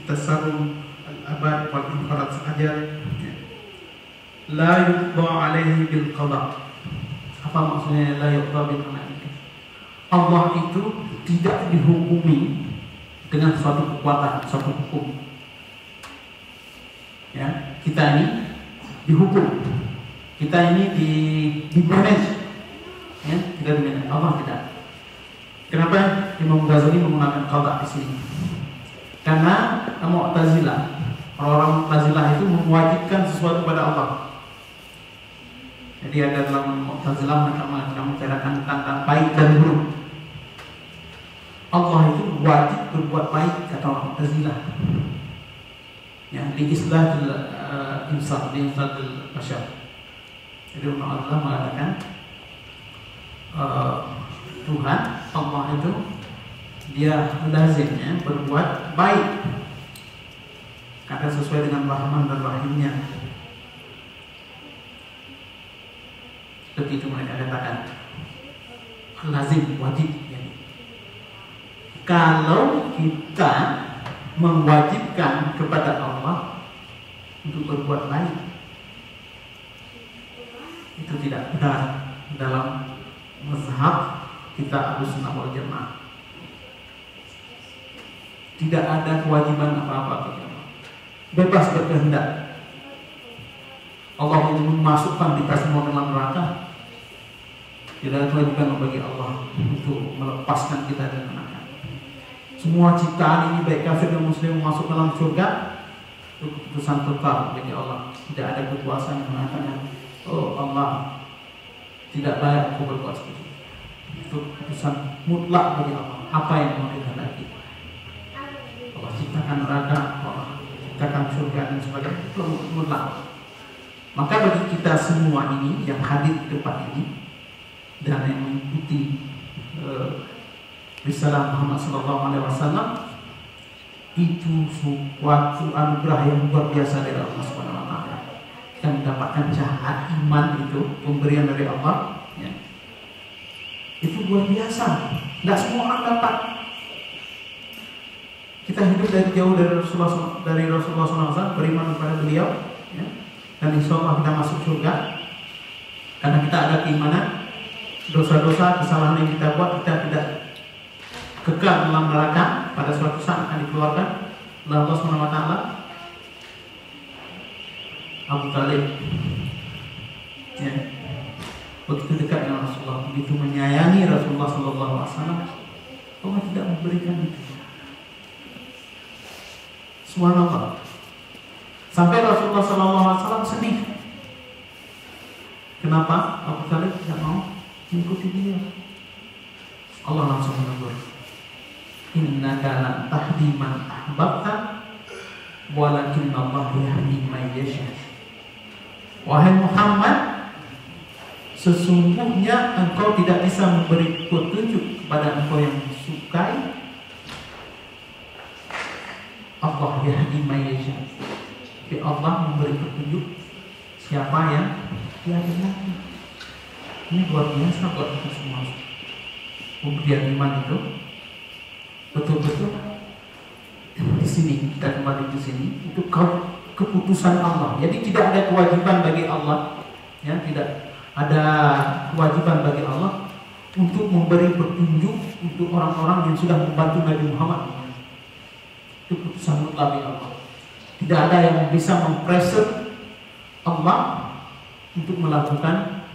tasarrum al abad wal inqarat ajal. La yuqda alaihi bil qada. Apa maksudnya la yuqda bil qada? Allah itu tidak dihukumi dengan suatu kekuatan, suatu hukum. Ya, kita ini dihukum. Kita ini di manage. Ya, kita di manage. Allah tidak. Kenapa Imam Ghazali menggunakan qada di sini? Karena Mu'tazilah, orang Mu'tazilah itu mewajibkan sesuatu pada Allah. Jadi ada dalam Mu'tazilah mereka membicarakan tentang baik dan buruk. Allah itu wajib berbuat baik, kata orang Mu'tazilah. Yang di istilah insaf, di istilah al-bashar. Jadi Allah mengatakan Tuhan, Allah itu dia lazimnya berbuat baik karena sesuai dengan Rahman dan Rahimnya. Begitu mereka katakan lazim, wajib ya. Kalau kita mewajibkan kepada Allah untuk berbuat baik, itu tidak benar dalam mazhab kita Ahlussunnah wal Jamaah. Tidak ada kewajiban apa-apa bagi Allah. Bebas berkehendak. Allah ingin memasukkan kita semua dalam neraka. Tidak ada kewajiban bagi Allah untuk melepaskan kita dari neraka. Semua ciptaan ini baik kafir dan muslim masuk dalam surga, itu keputusan total bagi Allah. Tidak ada kekuasaan yang mengatakan, oh Allah tidak layak kau berbuat seperti itu. Itu keputusan mutlak bagi Allah. Apa yang mau dikehendaki? Allah ciptakan neraka, Allah ciptakan surga dan sebagainya, itu mutlak. Maka bagi kita semua ini yang hadir di tempat ini dan yang mengikuti risalah Muhammad SAW, itu suatu anugerah yang luar biasa dari Allah Subhanahu wa taala. Kita mendapatkan cahaya iman, itu pemberian dari Allah ya. Itu luar biasa. Tidak semua orang dapat. Kita hidup dari jauh dari Rasulullah SAW, beriman kepada beliau ya. Dan insya Allah kita masuk surga karena kita ada keimanan. Dosa-dosa, kesalahan yang kita buat, kita tidak kekal dalam neraka, pada suatu saat akan dikeluarkan oleh Allah Subhanahu wa taala. Abu Talib ya, begitu dekat dengan Rasulullah, begitu menyayangi Rasulullah SAW, Allah tidak memberikan itu. Subhanallah. Sampai Rasulullah SAW sedih. Kenapa Abu Talib tidak mau mengikuti dia? Allah langsung menegur, innaka lan tahdi man ahbabta walakin Allah yahdi man yasha. Wahai Muhammad, sesungguhnya engkau tidak bisa memberi petunjuk kepada engkau yang sukai. Allah yahdi man yasha. Tapi Allah memberi petunjuk siapa yang dia kehendaki. Ini luar biasa buat kita semua. Pemberian iman itu betul-betul di sini, kita kembali di sini, itu keputusan Allah. Jadi tidak ada kewajiban bagi Allah ya, tidak ada kewajiban bagi Allah untuk memberi petunjuk untuk orang-orang yang sudah membantu Nabi Muhammad. Itu keputusan mutlak bagi Allah. Tidak ada yang bisa mempressure Allah untuk melakukan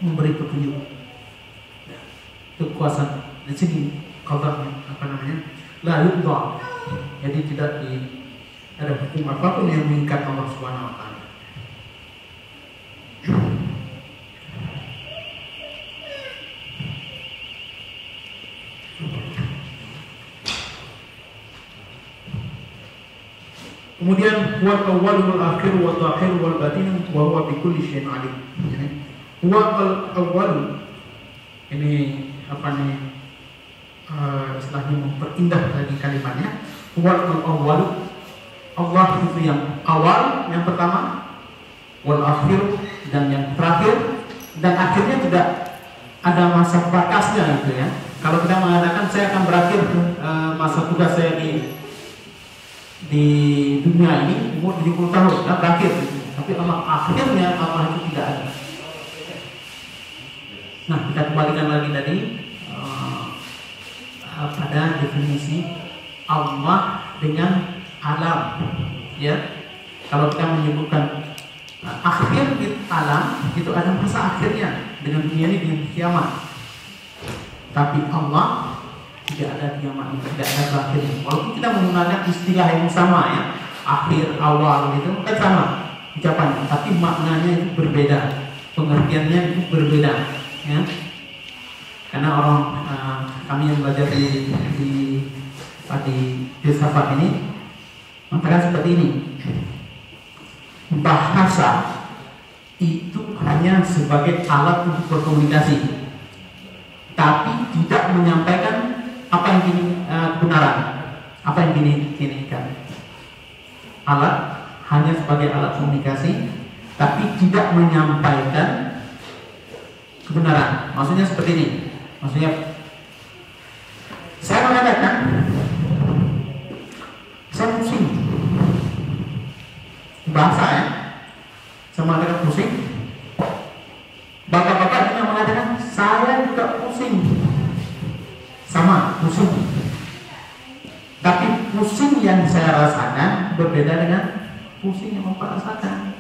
memberi petunjuk. Kekuasaan di sini qadanya la yudha. Jadi tidak ada hukum apapun yang mengikat Allah Subhanahu wa taala. Kemudian huwal awwal wal akhir wal zahir wal batin wa huwa bi kulli syai'in alim. Huwal awwal ini istilahnya memperindah lagi kalimatnya. Huwal awwal, Allah itu yang awal, yang pertama, wal akhir, dan yang terakhir, dan akhirnya tidak ada masa batasnya gitu ya. Kalau kita mengatakan saya akan berakhir masa tugas saya di dunia ini umur 70 tahun, nah berakhir gitu. Tapi akhirnya Allah itu tidak ada. Nah, kita kembalikan lagi tadi pada definisi Allah dengan alam, ya. Kalau kita menyebutkan akhir di alam, itu ada masa akhirnya dengan dunia ini, dengan kiamat. Tapi Allah tidak ada kiamat, tidak ada berakhirnya. Walaupun kita menggunakan istilah yang sama ya, akhir, awal gitu kan sama ucapannya, tapi maknanya itu berbeda, pengertiannya itu berbeda, ya. Karena orang kami yang belajar di filsafat ini mengatakan seperti ini, bahasa itu hanya sebagai alat untuk berkomunikasi, tapi tidak menyampaikan apa yang kebenaran, apa yang diinginkan. Alat hanya sebagai alat komunikasi, tapi tidak menyampaikan kebenaran. Maksudnya seperti ini. Maksudnya saya mengatakan saya pusing, bahasa ya, saya mengatakan pusing. Bapak-bapak ini mengatakan saya juga pusing, sama pusing. Tapi pusing yang saya rasakan berbeda dengan pusing yang Bapak rasakan.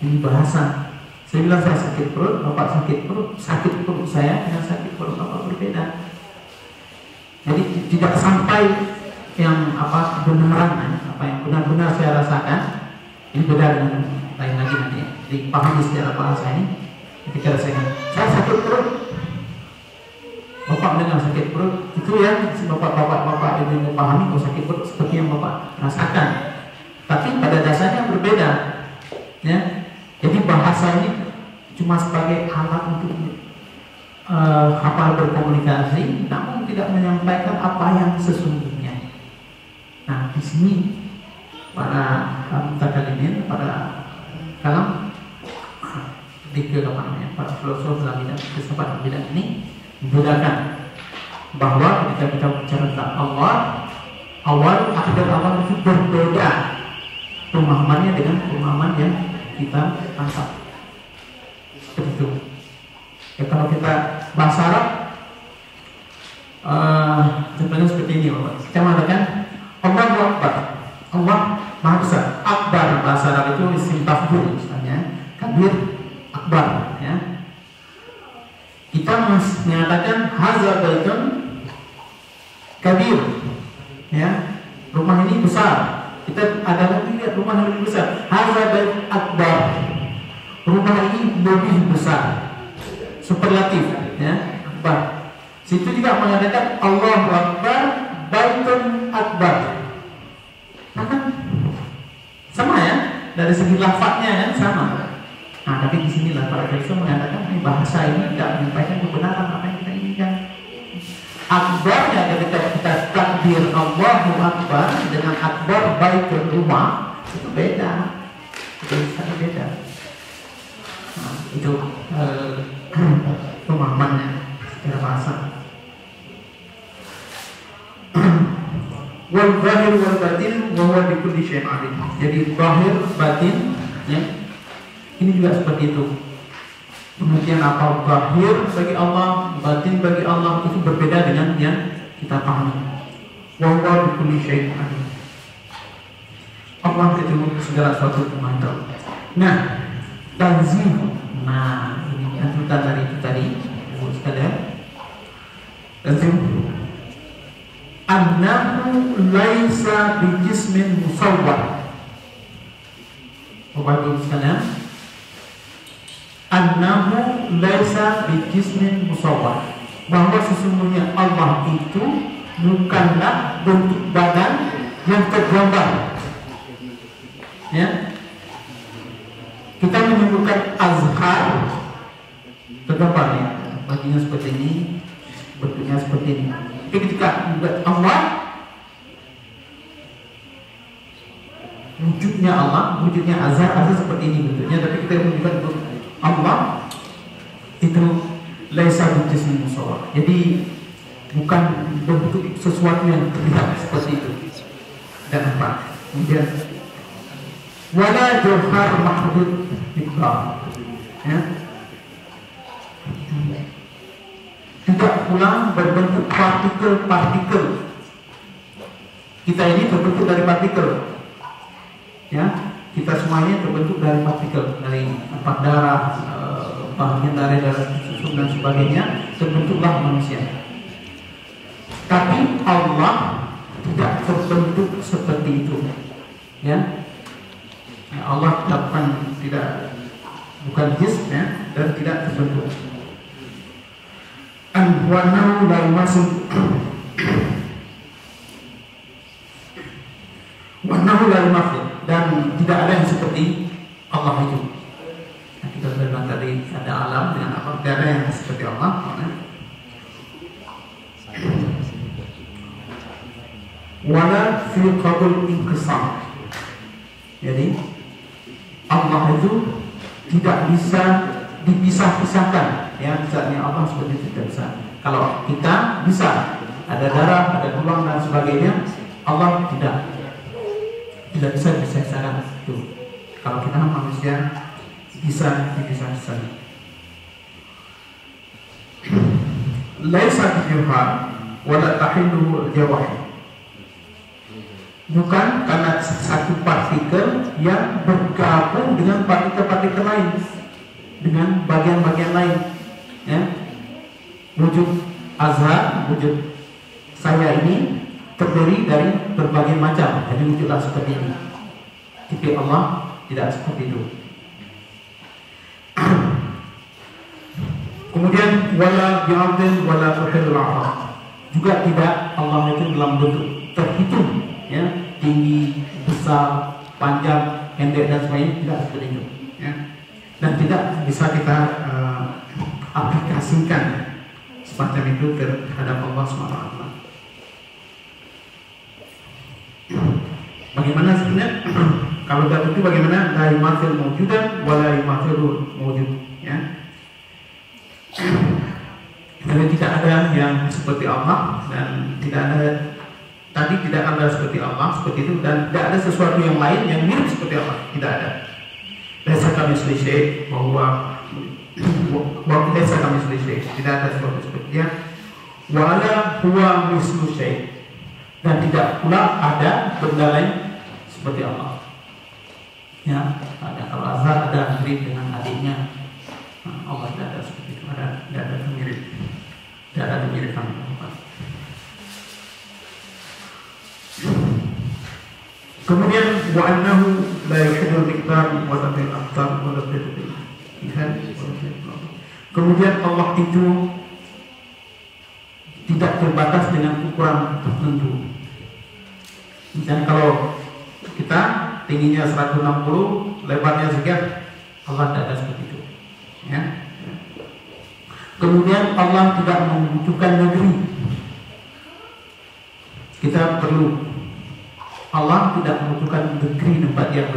Ini bahasa. Saya bilang saya sakit perut, Bapak sakit perut saya dengan sakit perut Bapak berbeda. Jadi tidak sampai yang kebenaran, apa yang benar-benar saya rasakan ini beda dengan lain lagi nanti. Dipahami secara bahasa ini. Ketika saya sakit perut, Bapak dengan sakit perut itu ya, Bapak ini memahami kalau sakit perut seperti yang Bapak rasakan. Tapi pada dasarnya berbeda, ya. Jadi bahasa ini cuma sebagai alat untuk berkomunikasi, namun tidak menyampaikan apa yang sesungguhnya. Nah, di sini para mutakalimin, para kalam para filosof dalam bidang filsafat bidang ini membedakan bahwa ketika kita bicara tentang Allah, awal, akhir, awal itu berbeda pemahamannya dengan pemahaman yang kita tangkap. Seperti itu. Ya, kalau kita bahasa Arab, contohnya seperti ini, Bapak. Kita mengatakan Allahu Akbar, Allah Maha Besar. Akbar bahasa Arab itu isim tafdhil, misalnya kabir, akbar, ya. Kita mengatakan hadza baitun kabir, ya. Rumah ini besar. Kita ada lagi lihat rumah yang lebih besar. Hadza bait akbar. Rumah ini lebih besar. Superlatif, ya. Akbar. Situ juga mengatakan Allahu Akbar baitun akbar. Nah, sama ya, dari segi lafadznya kan sama. Nah, tapi di sinilah para filsuf mengatakan bahasa ini tidak menyampaikan kebenaran apa yang kita inginkan. Akbarnya ketika kita takbir Allahu Akbar dengan akbar baitul rumah itu beda, itu sangat beda. Nah, itu pemahamannya secara bahasa. Wal zahir wal batin wa huwa bi kulli syai'in alim. Jadi zahir, batin, ya. Ini juga seperti itu. Kemudian apa zahir bagi Allah, batin bagi Allah itu berbeda dengan yang kita pahami. Wa huwa bi kulli syai'in alim. Allah itu segala sesuatu memantau. Nah, tanzih. Nah, ini lanjutan dari itu tadi, Ibu sekalian. Tanzih annahu laisa bijismin musawwar. Bapak Ibu sekalian, annahu laisa bijismin musawwar, bahwa sesungguhnya Allah itu bukanlah bentuk badan yang tergambar. Ya, kita menyebutkan azhar tergambar ya, bajunya seperti ini, bentuknya seperti ini. Tapi ketika Allah, wujudnya azhar seperti ini bentuknya, tapi kita menunjukkan Allah itu laisa bijismin musawwar. Jadi bukan bentuk sesuatu yang terlihat seperti itu. Dan apa? Kemudian wala jauhar mahdud iqrar. Ya. Tidak pula berbentuk partikel-partikel. Kita ini terbentuk dari partikel. Ya, kita semuanya terbentuk dari partikel, dari darah, bagian dari darah susu dan sebagainya, terbentuklah manusia. Tapi Allah tidak terbentuk seperti itu. Ya, Allah bukan jism ya, dan tidak terbentuk. Anwanahu la yumasil wanahu la yumasil, dan tidak ada yang seperti Allah itu. Nah, kita sudah bilang tadi ada alam dengan apa, tidak ada yang seperti Allah. Wala fi qabul inqisam. Jadi Allah itu tidak bisa dipisah-pisahkan. Ya, misalnya Allah seperti itu tidak bisa. Kalau kita bisa, ada darah, ada tulang dan sebagainya, Allah tidak bisa dipisahkan itu. Kalau kita manusia bisa dipisah-pisah. Laisa bijuhar wala tahillu jawahir. Bukan karena satu partikel yang bergabung dengan partikel-partikel lain, dengan bagian-bagian lain. Ya. Wujud azhar, wujud saya ini terdiri dari berbagai macam, jadi wujudlah seperti ini. Tapi Allah tidak seperti itu. Kemudian wala bi'adil wala tuhilul a'raf. Juga tidak Allah itu dalam bentuk terhitung, ya, tinggi, besar, panjang, pendek dan sebagainya, tidak seperti itu. Ya. Dan tidak bisa kita aplikasikan semacam itu terhadap Allah SWT. Bagaimana sebenarnya? Kalau tidak itu bagaimana? La yumathil mawjudan wa la yumathilul mawjud. Ya. Jadi tidak ada yang seperti Allah, dan tidak ada tadi tidak ada seperti Allah seperti itu, dan tidak ada sesuatu yang lain yang mirip seperti Allah, tidak ada. Laisa kamitslihi syai' bahwa laisa kamitslihi syai', tidak ada sesuatu seperti dia. Wala huwa mislu syai', dan tidak pula ada benda lain seperti Allah. Ya, ada kalau azhar ada mirip dengan adiknya. Allah tidak ada seperti itu, tidak ada mirip, tidak ada kemiripan. Kemudian wa annahu la yuhidul miqdar wa la bil aqdar wa la bil ihan. Kemudian Allah itu tidak terbatas dengan ukuran tertentu. Misalnya kalau kita tingginya 160, lebarnya sekian, Allah tidak ada seperti itu. Ya. Kemudian Allah tidak membutuhkan negeri. Kita perlu, Allah tidak membutuhkan negeri tempat yang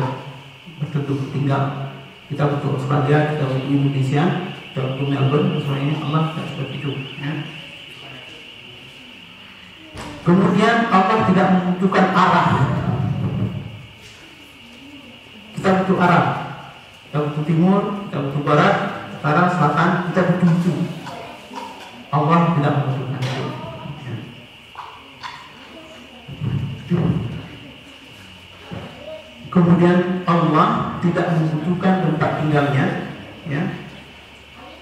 bertentu tinggal. Kita butuh Australia, kita butuh Indonesia, kita butuh Melbourne, misalnya. Allah tidak seperti itu. Ya. Kemudian Allah tidak membutuhkan arah. Kita butuh arah. Kita butuh timur, kita butuh barat, utara, selatan, kita butuh itu. Allah tidak membutuhkan itu. Kemudian Allah tidak membutuhkan tempat tinggalnya, ya,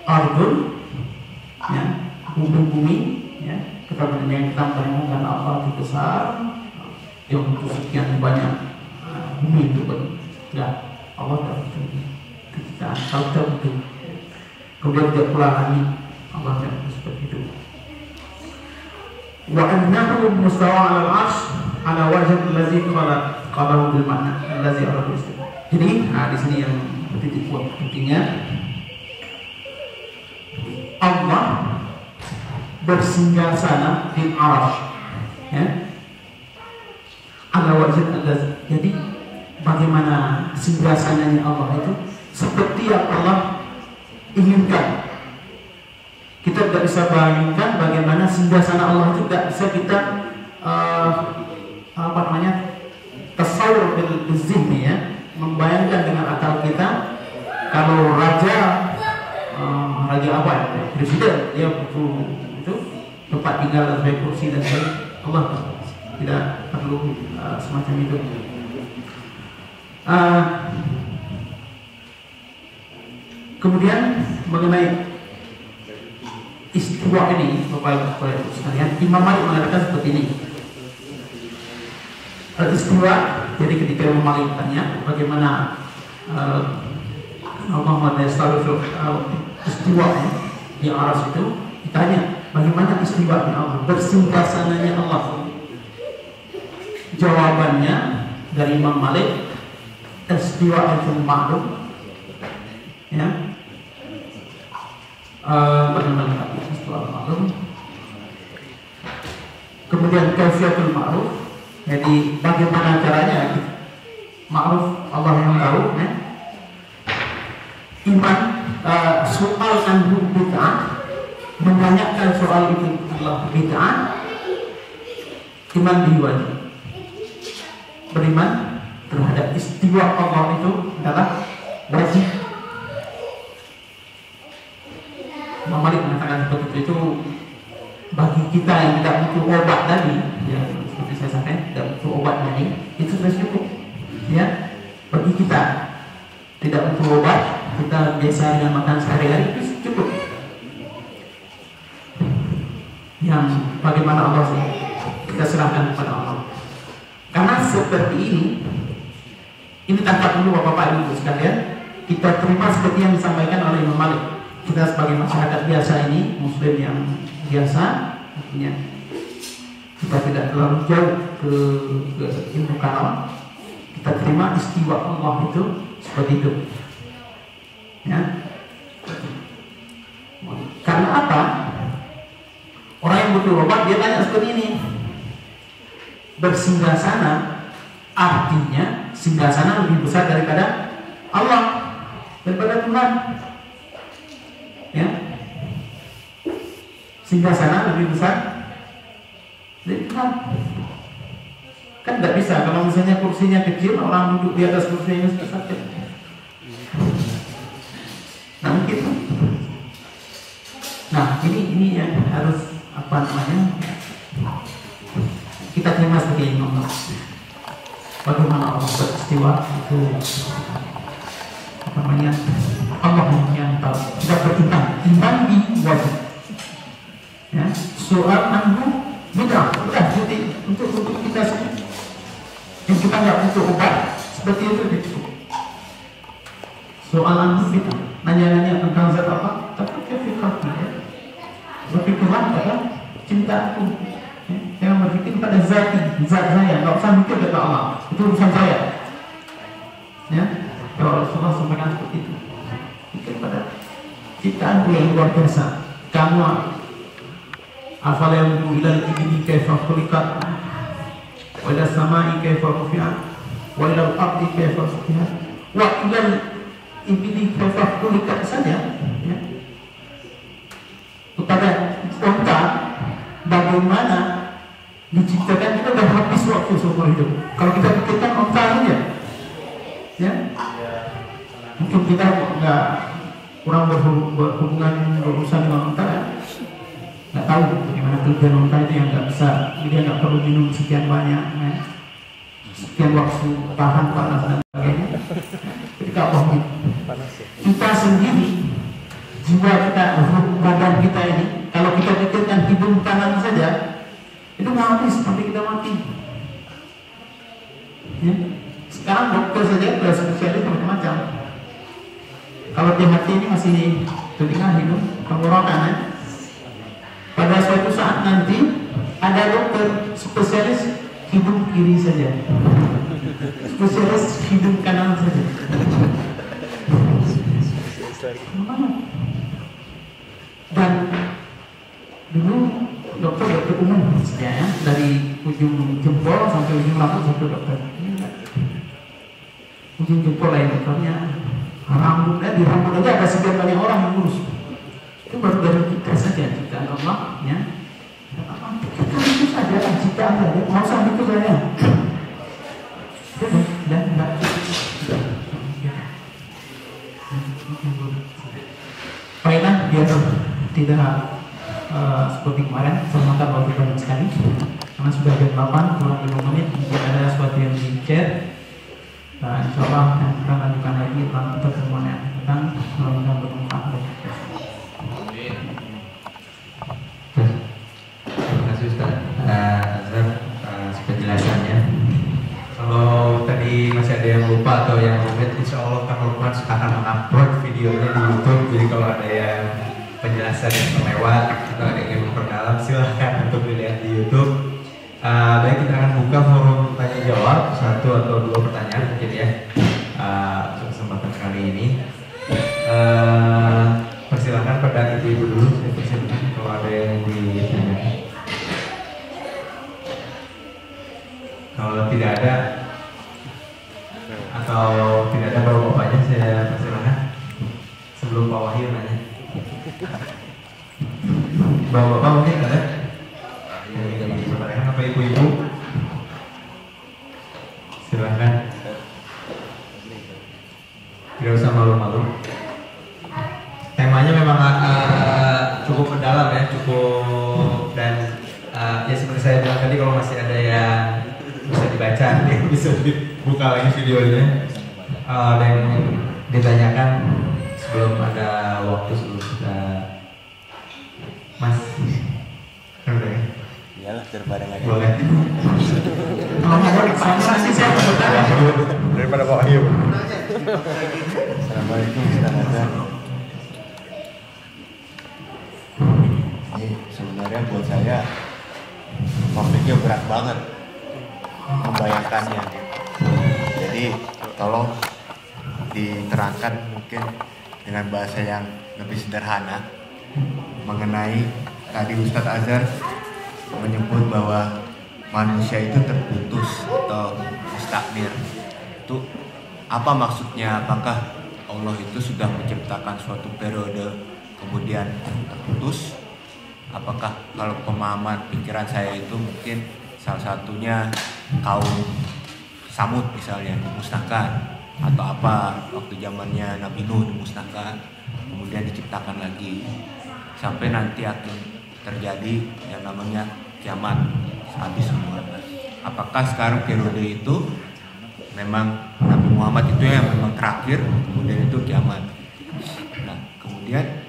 ardun, ya, bumi, ya, kemudian yang kita bayangkan Allah itu besar, yang butuh sekian banyak bumi itu enggak, Allah tidak butuh kita, kalau tidak butuh, kemudian tidak pula lagi Allah tidak butuh seperti itu. Wa annahu mustawa al-'arsy ala wajhi allazi qala bil makna allazi aradu istiwa. Jadi, di sini yang titik poin pentingnya, Allah bersinggasana di arsy, ya, ala wajhi allazi. Jadi bagaimana singgasananya Allah itu seperti yang Allah inginkan. Kita tidak bisa bayangkan bagaimana singgasana Allah itu, tidak bisa kita tasawur bil zihni, ya, membayangkan dengan akal kita. Kalau raja apa ya, presiden, dia butuh itu tempat tinggal dan sebagai kursi dan sebagainya. Allah tidak perlu semacam itu. Kemudian mengenai istiwa ini, Bapak Ibu sekalian, Imam Malik mengatakan seperti ini. Istiwa, jadi ketika Imam Malik tanya bagaimana Muhammad istiwa di aras itu, ditanya bagaimana istiwa di Allah, bersinggasananya Allah. Jawabannya dari Imam Malik, istiwa itu ma'lum, ya, bagaimana istiwa ma'lum. Kemudian kaifiyatul ma'ruf, jadi bagaimana caranya ma'ruf Allah yang tahu, ya. Iman, soal anhu bid'ah, menanyakan soal itu Allah bid'ah, iman diwajib. Beriman terhadap istiwa Allah itu adalah wajib. Imam Malik mengatakan seperti itu bagi kita yang tidak butuh obat tadi, ya, seperti saya sampaikan, tidak butuh obat tadi, itu sudah cukup, ya. Bagi kita tidak butuh obat, kita biasa dengan makan sehari-hari, itu cukup. Yang bagaimana Allah sih, kita serahkan kepada Allah. Karena seperti ini tangkap dulu Bapak Ibu sekalian, kita terima seperti yang disampaikan oleh Imam Malik. Kita sebagai masyarakat biasa ini, Muslim yang biasa, artinya kita tidak terlalu jauh ke ilmu kalam, kita terima istiwa Allah itu seperti itu, ya. Karena apa? Orang yang butuh obat dia tanya seperti ini. Bersinggasana artinya singgasana lebih besar daripada Allah, daripada Tuhan, ya. Singgasana lebih besar dari Tuhan. Kan tidak bisa kalau misalnya kursinya kecil, orang duduk di atas kursinya sakit. Nah mungkin. Nah ini yang harus apa namanya, kita terima sebagai imam. Bagaimana Allah beristiwa itu apa namanya, Allah yang tahu. Tidak bertentang, iman di wajib, ya. Soal anhu bid'ah, udah jadi untuk kita sendiri. Yang kita nggak butuh obat seperti itu cukup. Soal anhu bid'ah, nanya-nanya tentang zat apa, tapi kefikah, ya. Berpikirlah pada cintaku, ya. Jangan berpikir pada zat saya, nggak usah mikir kata Allah, itu urusan saya, ya. Kalau Rasulullah sampaikan seperti itu, pikir pada ciptaan yang luar biasa. Kamu afala yanzuru ila al-ibli kaifa khuliqat wa ila as-sama'i kaifa rufi'at wa ila al-ardi kaifa sutihat wa ila al-ibli kaifa khuliqat saja, ya. Kepada unta bagaimana diciptakan, kita sudah habis waktu seumur hidup. Kalau kita pikirkan unta saja, ya. Mungkin kita nggak kurang berhubungan berurusan dengan unta, ya. Nggak tahu bagaimana tujuan unta itu, yang nggak bisa, dia nggak perlu minum sekian banyak, ya. Sekian waktu tahan panas dan sebagainya. ketika Allah kita sendiri, jiwa kita, badan kita ini, kalau kita pikirkan hidung kanan saja, itu nggak habis sampai kita mati. Ya. Sekarang dokter saja sudah spesialis macam-macam. Kalau di hati ini masih telinga, hidung, tenggorokan ya. Pada suatu saat nanti ada dokter spesialis hidung kiri saja, spesialis hidung kanan saja. Dan dulu dokter umum ya, dari ujung jempol sampai ujung rambut satu dokter. Ujung jempol lain dokternya, rambutnya di rambut aja ada sekian banyak orang yang ngurus. Itu baru dari kita saja, jika Allah ya. Itu saja jika ada, mau sampai itu saja. Dan enggak. Baiklah, biar tidak seperti kemarin, sementara waktu banyak sekali karena sudah jam 8 kurang 5 menit. Jika ada sesuatu yang di chat, nah insya Allah kita lanjutkan lagi tentang pertemuan yang akan mudah-mudahan bermanfaat. Terima kasih Ustaz Azhar atas penjelasannya. Kalau tadi masih ada yang lupa atau yang rumit, insya Allah Kang Lukman akan mengupload videonya di YouTube. Jadi kalau ada yang penjelasan yang terlewat atau ada yang ingin memperdalam, silahkan untuk dilihat di YouTube. Baik, kita akan buka forum tanya jawab, 1 atau 2 pertanyaan mungkin ya untuk kesempatan kali ini. Persilahkan pada ibu-ibu dulu, saya persilahkan kalau ada yang ditanyakan. Kalau tidak ada atau tidak ada bapak-bapaknya, saya persilahkan sebelum Pak Wahyu nanya. Bapak-bapak mungkin ada yang disampaikan apa ibu-ibu? Silahkan. Tidak usah malu-malu. Temanya memang cukup mendalam ya, cukup dan ya seperti saya bilang tadi, kalau masih ada yang bisa dibaca, yang bisa dibuka lagi videonya dan ditanyakan sebelum ada waktu, sebelum kita Mas udah ya? Iyalah, bareng aja. Boleh. Daripada Pak Wahyu. Assalamualaikum Ustaz. Ini sebenarnya buat saya topiknya berat banget membayangkannya. Jadi tolong diterangkan mungkin dengan bahasa yang lebih sederhana mengenai tadi Ustadz Azhar menyebut bahwa manusia itu terputus atau mustakbir. Itu apa maksudnya? Apakah Allah itu sudah menciptakan suatu periode kemudian terputus? Apakah kalau pemahaman pikiran saya itu mungkin salah satunya kaum Samud misalnya dimusnahkan, atau apa waktu zamannya Nabi Nuh dimusnahkan kemudian diciptakan lagi sampai nanti akan terjadi yang namanya kiamat habis semua. Apakah sekarang periode itu memang Nabi Muhammad itu yang memang terakhir, kemudian itu kiamat? Nah, kemudian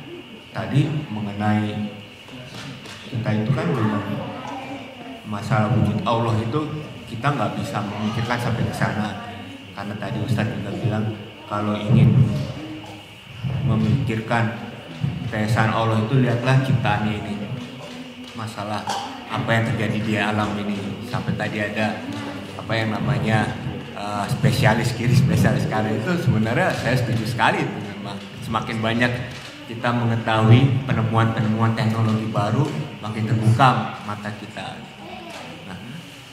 tadi mengenai kita itu kan memang masalah wujud Allah itu kita nggak bisa memikirkan sampai ke sana, karena tadi Ustadz juga bilang kalau ingin memikirkan keesaan Allah itu lihatlah ciptaannya ini, masalah apa yang terjadi di alam ini. Sampai tadi ada apa yang namanya spesialis kiri, spesialis kanan, itu sebenarnya saya setuju sekali. Itu memang semakin banyak kita mengetahui penemuan-penemuan teknologi baru, makin terbuka mata kita. Nah,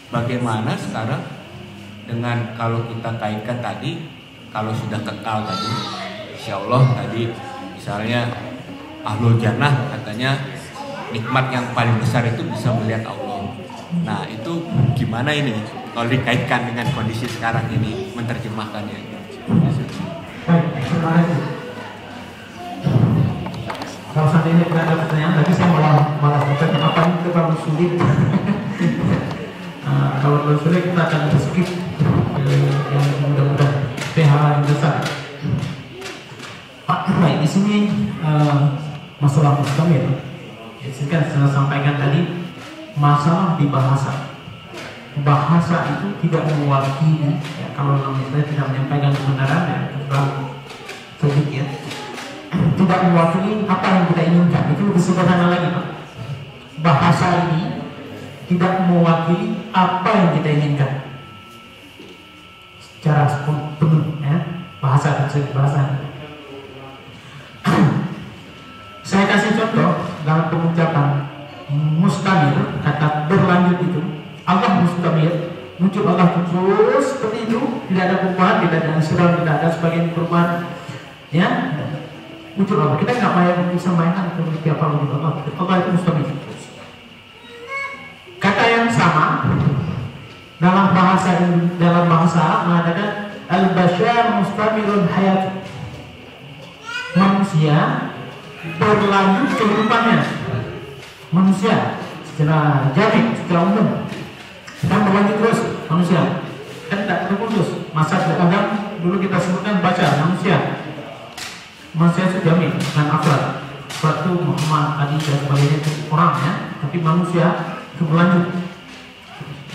bagaimana sekarang dengan kalau kita kaitkan tadi, kalau sudah kekal tadi, insya Allah tadi misalnya Ahlul Jannah katanya nikmat yang paling besar itu bisa melihat Allah. Nah, itu gimana ini kalau dikaitkan dengan kondisi sekarang ini menerjemahkannya? Terima kasih. Kalau seandainya tidak ada pertanyaan, tapi saya malah bertanya apa itu terlalu sulit. Kalau terlalu sulit kita akan skip yang mudah-mudahan hal yang besar. masalah mustamir. Ya, saya sampaikan tadi masalah di bahasa. Bahasa itu tidak mewakili, ya, kalau kita tidak menyampaikan kebenaran, ya, terlalu sedikit, ya, tidak mewakili apa yang kita inginkan. Itu lebih sederhana lagi, Pak. Bahasa ini tidak mewakili apa yang kita inginkan secara penuh, ya. Bahasa tersebut bahasa. Saya kasih contoh dalam pengucapan mustamir, kata berlanjut itu. Allah mustamir, muncul Allah terus seperti itu, tidak ada perubahan, tidak ada seram, tidak ada sebagian perubahan, ya, muncul Allah. Kita nggak bisa mainan seperti apa wujud Allah. Allah itu mustamir. Kata yang sama dalam bahasa mengatakan al-bashar mustamirun hayat, manusia berlanjut kehidupannya, manusia secara jami, secara umum dan berlanjut terus manusia, kan tidak terputus. Masa Adam dulu kita sebutkan baca manusia itu jami dan afrad. Suatu Muhammad Adi dan sebagainya itu orang, ya, tapi manusia itu berlanjut.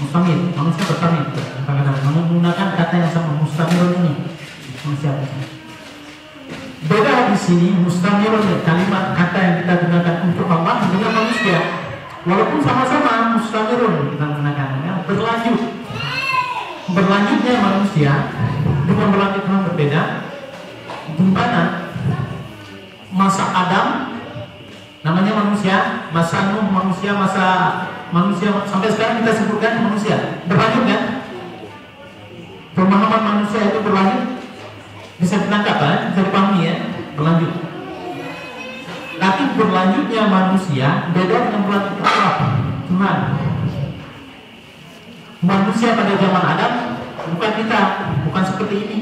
Mustamir, manusia bertamir. Kadang-kadang menggunakan kata yang sama, mustamirun ini manusia. Beda di sini mustamirun, kalimat kata yang kita gunakan untuk Allah dengan manusia. Walaupun sama-sama mustamirun kita gunakan, ya, berlanjut. Berlanjutnya manusia dengan berlanjut yang berbeda. Di mana masa Adam namanya manusia, masa Nuh manusia, masa manusia sampai sekarang kita sebutkan manusia. Berlanjut kan? Pemahaman manusia itu berlanjut, bisa ditangkap, kan? Bisa dipahami, ya, berlanjut. Tapi berlanjutnya manusia beda dengan berlanjut Allah. Cuman manusia pada zaman Adam bukan kita, bukan seperti ini.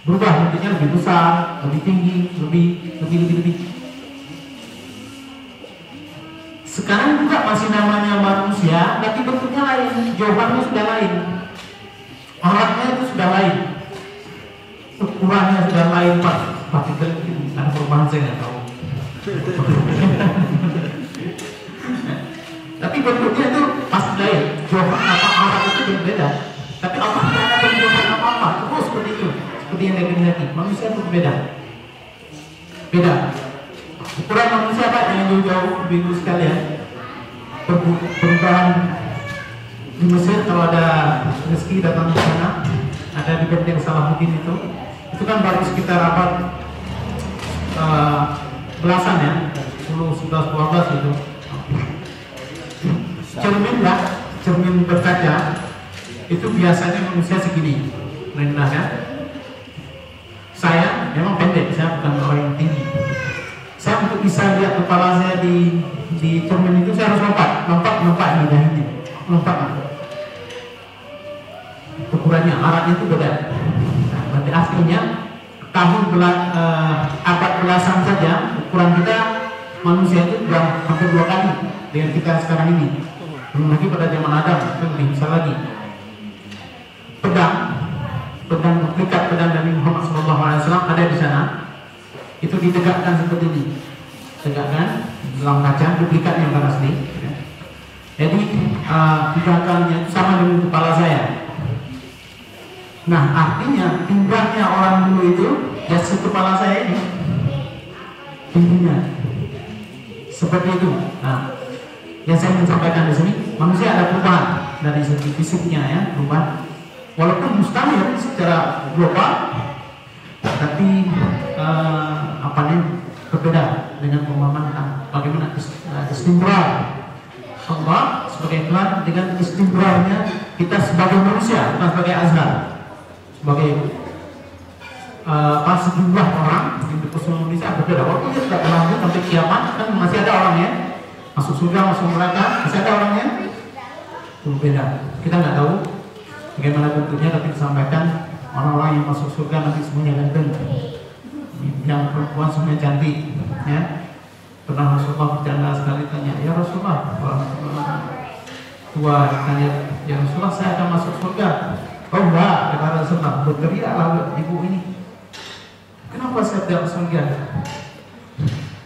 Berubah, bentuknya lebih besar, lebih tinggi, lebih. Sekarang juga masih namanya manusia, tapi bentuknya lain, jawabannya sudah lain, alatnya itu sudah lain, ukurannya sudah lain, Pak. Ada perubahan, saya nggak tahu. Tapi bentuknya itu pasti lain, jawaban alat itu berbeda. Tapi apa tidak ada jawaban apa-apa, terus seperti itu, seperti yang lagi manusia itu berbeda. Beda. Ukuran manusia Pak yang jauh-jauh bingung sekali, ya. Perubahan di Mesir kalau ada rezeki datang ke sana, ada di benteng Salahuddin itu kan baru sekitar abad belasan, ya, 10, 11, 12 gitu. Cermin berkaca itu biasanya manusia segini rendahnya. Saya memang pendek, saya bukan orang yang tinggi. Saya untuk bisa lihat kepala saya di cermin itu saya harus lompat ini, lompat. Ukurannya, alatnya itu beda. Nah, berarti artinya abad belasan saja ukuran kita manusia itu sudah hampir 2 kali dengan kita sekarang ini. Belum lagi pada zaman Adam itu lebih besar lagi. Pedang duplikat pedang Nabi Muhammad SAW ada di sana. Itu ditegakkan seperti ini, tegakkan dalam kaca, duplikat yang asli. Jadi tegakannya sama dengan kepala saya. Nah, artinya tingginya orang dulu itu ya kepala saya ini tingginya seperti itu. Nah, yang saya ingin sampaikan di sini, manusia ada perubahan dari segi fisiknya, ya, perubahan. Walaupun mustamir secara global, tapi berbeda dengan pemahaman bagaimana istimrar Allah sebagai Tuhan dengan istimrarnya kita sebagai manusia, bukan sebagai azhar, sebagai sejumlah orang di Indonesia berbeda. Walaupun dia tidak berlanjut sampai kiamat, kan masih ada orangnya masuk surga, masuk neraka, masih ada orangnya. Itu beda. Kita nggak tahu bagaimana bentuknya, tapi disampaikan orang-orang yang masuk surga nanti semuanya ganteng, yang perempuan semuanya cantik, ya. Pernah Rasulullah bercanda sekali tanya, ya Rasulullah, orang tua tanya, ya Rasulullah saya akan masuk surga. Oh enggak, kata Rasulullah, berteriaklah ibu ini, kenapa saya tidak masuk surga?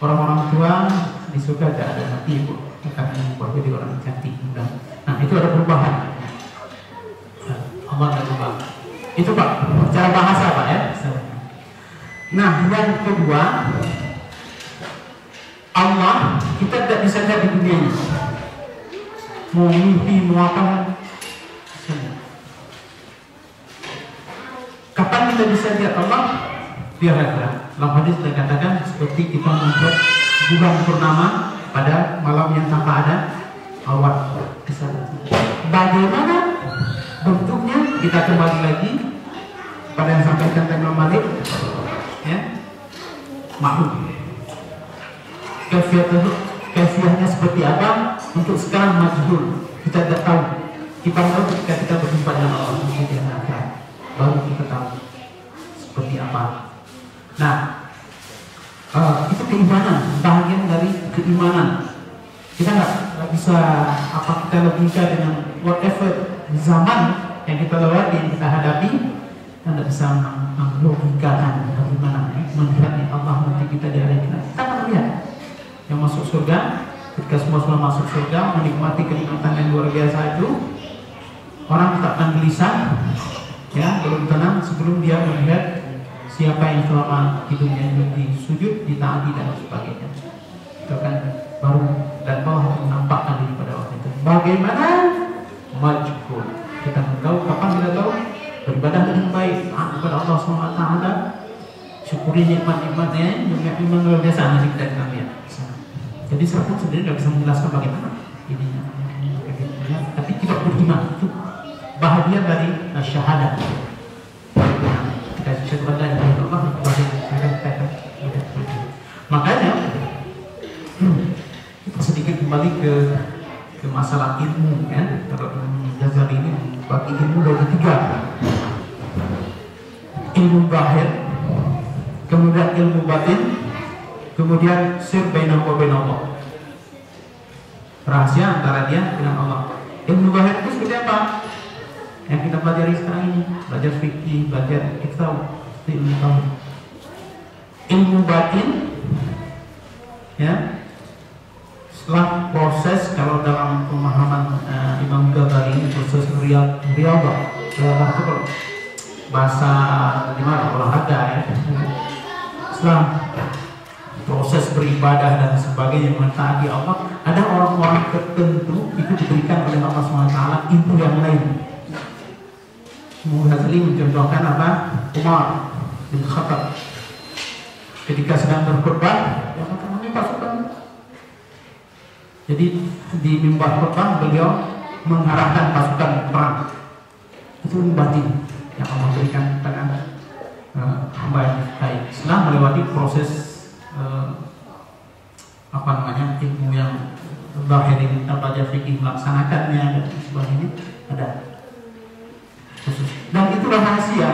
orang-orang tua di surga tidak ada mati, Bu, akan berubah jadi orang cantik muda. Nah, itu ada perubahan. Allah ada berubah. Itu Pak, cara bahasa Pak ya. Nah, yang kedua, Allah kita tidak bisa lihat di dunia ini. Mau mimpi, mau apa? Kapan kita bisa lihat Allah? Biarlah. Dalam hadis dikatakan seperti kita melihat bulan purnama pada malam yang tanpa ada awan. Bagaimana bentuknya? Kita kembali lagi pada yang sampaikan Imam Malik, ya, makhluk. Kefiahnya seperti apa? Untuk sekarang majhul, kita tidak tahu. Kita tahu ketika kita berjumpa dengan Allah di akhirat, baru kita tahu seperti apa. Nah, itu keimanan, bagian dari keimanan. Kita nggak bisa kita logika dengan whatever zaman yang kita lewati, yang kita hadapi, kita tidak bisa melogikakan bagaimana melihatnya Allah nanti kita di hari kita. Kita akan lihat yang masuk surga, ketika semua masuk surga, menikmati kenikmatan yang luar biasa itu, orang tak akan gelisah, ya, belum tenang sebelum dia melihat siapa yang selama hidupnya di sujud, ditaati dan sebagainya. Itu kan baru dan Allah menampakkan diri pada waktu itu. Bagaimana? Majhul. Kita tahu kapan kita tahu beribadah dengan baik kepada Allah SWT, syukuri nikmat-nikmatnya, nikmat luar biasa nanti kita akan lihat. Jadi saya pun sendiri nggak bisa menjelaskan bagaimana ininya, tapi kita beriman itu bahagian dari syahadat. Kita syukur dan Allah makanya kita sedikit kembali ke masalah ilmu, ya. Kalau Ghazali ini bagi ilmu dari 3, ilmu zahir, kemudian ilmu batin, kemudian sir bainahu wa bain Allah, rahasia antara dia dengan Allah. Ilmu zahir itu seperti apa? Yang kita pelajari sekarang ini, belajar fikih, belajar kita ilmu tauhid. Ilmu batin, ya, setelah proses, kalau dalam pemahaman Imam Ghazali ini proses riyadhah itu kalau bahasa gimana, olahraga, ya. Setelah proses beribadah dan sebagainya mentaati Allah, ada orang-orang tertentu itu diberikan oleh Allah SWT ilmu yang lain. Ghazali mencontohkan apa? Umar bin Khattab ketika sedang berkhutbah, ya, pasukan. Jadi di mimbar khutbah beliau mengarahkan pasukan perang. Itu batin yang Allah berikan kepada hamba yang baik. Setelah melewati proses ilmu yang zahir ini, belajar fikih, melaksanakannya dan sebagainya, ada khusus. Dan itu rahasia.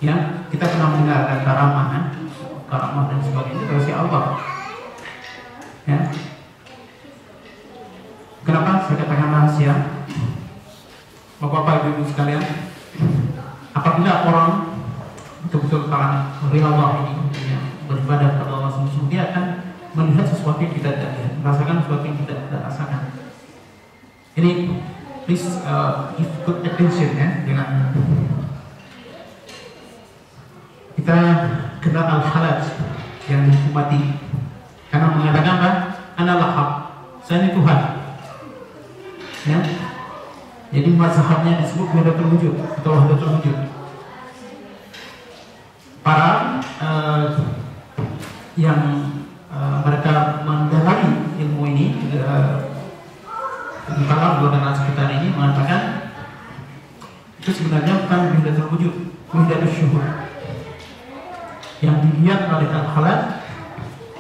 Ya, kita pernah mendengarkan karamah dan sebagainya, rahasia Allah. Ya. Kenapa saya katakan rahasia? Bapak-bapak, ibu-ibu sekalian, apabila orang betul-betul kalangan Allah ini, ya, beribadah kepada Allah sungguh-sungguh, dia akan melihat sesuatu yang kita tidak lihat, merasakan sesuatu yang kita tidak rasakan. Ini please give good attention, ya. Dengan kita kenal al-halaj yang dihukumati, karena mengatakan apa? Anallah haq, saya ini Tuhan, ya. Jadi mazhabnya disebut wahdatul wujud atau wahdatul wujud. Para yang mereka mendalami ilmu ini di kalangan golongan sekitar ini mengatakan itu sebenarnya bukan wahdatul wujud, wahdatul syuhud. Yang dilihat oleh al-halaj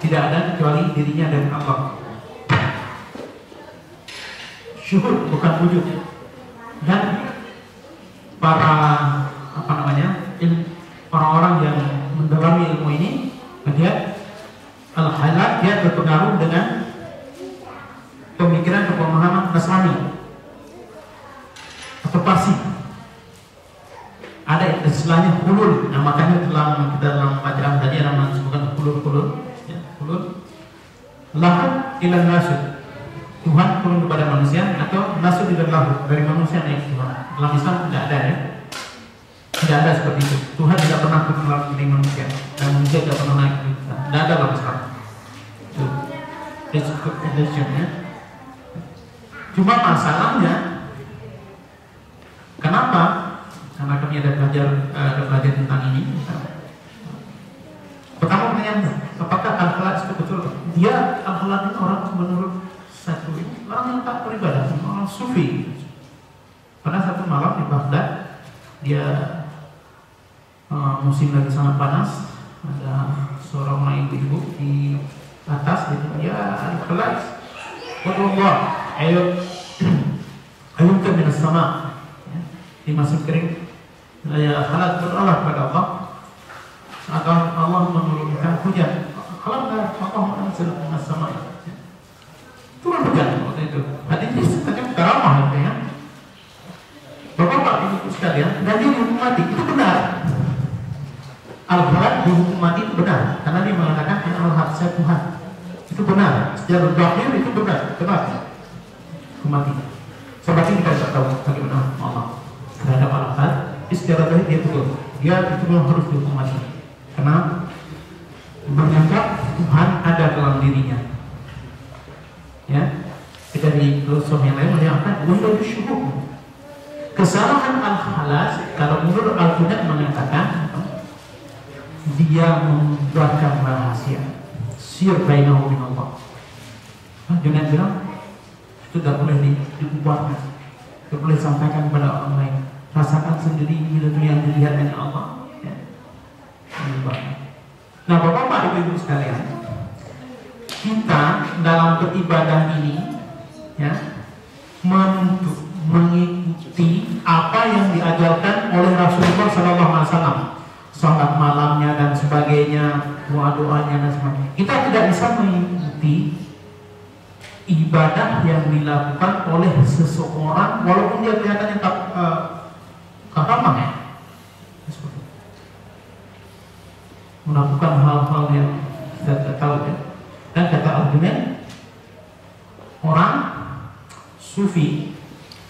tidak ada kecuali dirinya dan Allah. Syuhud bukan wujud. Dan para orang-orang yang mendalami ilmu ini melihat al-halaj dia berpengaruh dengan pemikiran atau pemahaman Nasrani atau Parsi. Ada istilahnya hulul. Nah, makanya dalam bacaan tadi ada disebutkan hulul. ilan nasud. Tuhan turun kepada manusia atau nasud ilan lahu, dari manusia naik Tuhan. Dalam Islam tidak ada ya. Tidak ada seperti itu. Tuhan tidak pernah turun dari manusia dan manusia tidak pernah naik ke Tuhan. Tidak ada dalam Islam. Itu ya. Cuma masalahnya, kenapa? Karena kami ada belajar tentang ini. Pertama pertanyaannya, apakah al-khalaq itu betul? Dia al-khalaq ini orang menurut satu orang yang tak beribadah, orang sufi. Pada satu malam di Baghdad, dia musim lagi sangat panas, ada seorang ibu di atas, dia al-khalaq. Wallah, ayo minas sama. Di musim kering, ya khalaq berdoa kepada Allah agar Allah menurunkan hujan. Kalau enggak, Allah menurunkan minas sama. Turun hujan waktu itu. Hadisnya sebenarnya karamah itu ya. Bapak-bapak ibu sekalian, dan dia dihukum mati itu benar. Al-Khalaq dihukum mati itu benar, karena dia mengatakan Allah saya Tuhan. Itu benar. Secara zahir itu benar. Mati. Sebab ini kita tidak tahu bagaimana Allah terhadap Al-Khalaq. Secara zahir dia betul. Dia itu memang harus dihukum mati. Karena menganggap Tuhan ada dalam dirinya. Ya, kita di filsuf yang lain mengatakan wahyu syuhud. Kesalahan Al-Khalaq kalau menurut Al-Quran mengatakan dia membuatkan rahasia sir bainahu min Allah. Junaid bilang itu tidak boleh diubahkan, tidak boleh sampaikan kepada orang lain. Rasakan sendiri bila itu yang dilihat oleh Allah. Ya. Nah, bapak-bapak, ibu-ibu sekalian, kita dalam beribadah ini, ya, mengikuti apa yang diajarkan oleh Rasulullah SAW, sholat malamnya dan sebagainya, doa-doanya dan sebagainya. Kita tidak bisa mengikuti ibadah yang dilakukan oleh seseorang walaupun dia kelihatannya tak karamah ya, melakukan hal-hal yang kita tidak tahu ya. Dan kata argumen orang sufi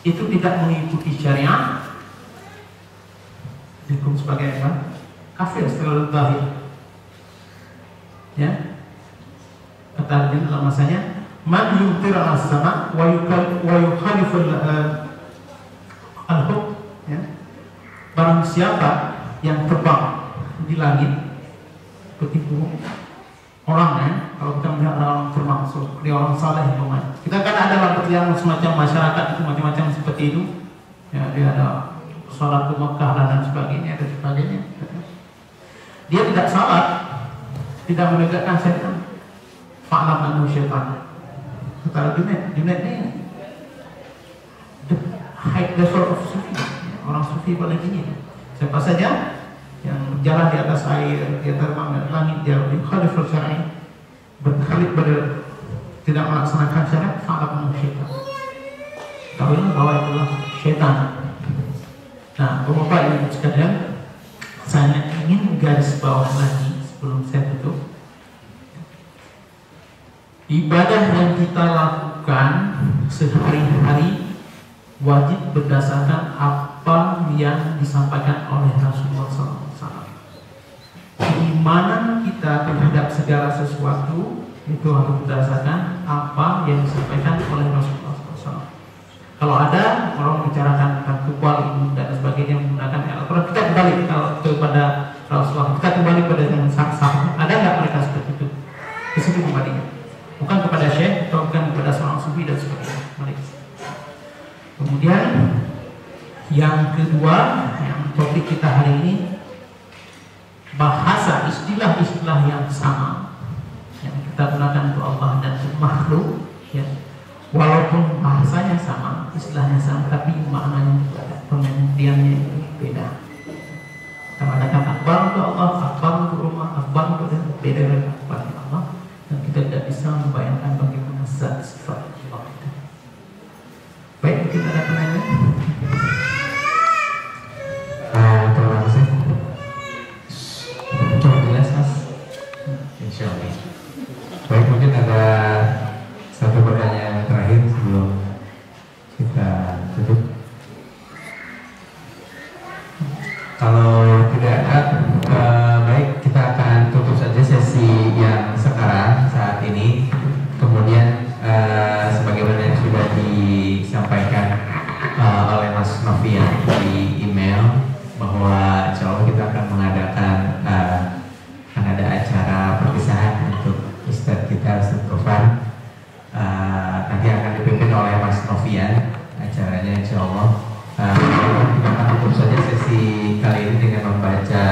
itu tidak mengikuti syariat, dihukum sebagai apa? Kafir secara zahir. Ya, kata argumen dalam masanya man yumtir as-sama wa yukhaliful al-hukm, ya. Barang siapa yang terbang di langit ketipu orang ya, kalau kita melihat orang termasuk dia orang saleh umpamanya. Kita kan ada yang semacam masyarakat itu macam-macam seperti itu. Ya, dia ada sholat ke Mekah dan sebagainya dan sebagainya. Dia tidak salat, tidak menegakkan syariat. Fa'lam annahu syaitan. Kata Junaid ini the high level of sufi, orang sufi paling tinggi. Siapa saja yang jalan di atas air, dia terbang di langit, dia khaliful syar'i, berkhalif pada tidak melaksanakan syariat, fa'lam annahu syaitan. Tahulah bahwa itulah syaitan. Nah, bapak ibu sekalian, saya ingin garis bawah lagi sebelum saya tutup. Ibadah yang kita lakukan sehari-hari wajib berdasarkan apa yang disampaikan oleh Rasulullah SAW. Keimanan kita terhadap segala sesuatu itu harus berdasarkan apa yang disampaikan oleh Rasulullah SAW. Kalau ada orang bicarakan tentang tukwal dan sebagainya menggunakan Al-Quran, kita kembali kepada Rasulullah, kita kembali pada yang sah-sah. Ada nggak mereka seperti itu? Di situ kembalinya. Bukan kepada syekh atau bukan kepada seorang sufi dan sebagainya. Kemudian yang kedua, yang topik kita hari ini, bahasa istilah-istilah yang sama yang kita gunakan untuk Allah dan untuk makhluk, ya. Walaupun bahasanya sama, istilahnya sama, tapi maknanya berbeda, pengertiannya beda. Kita mengatakan akbar untuk Allah, akbar untuk rumah, akbar untuk dan beda dengan akbar untuk Allah. Dan kita tidak bisa membayangkan bagaimana zat sifat Allah itu. Baik, kita ada pertanyaan. Terima kasih. Cukup jelas mas. Insya Allah. Baik, mungkin ada Sofian acaranya insya Allah. Kita akan tutup saja sesi kali ini dengan membaca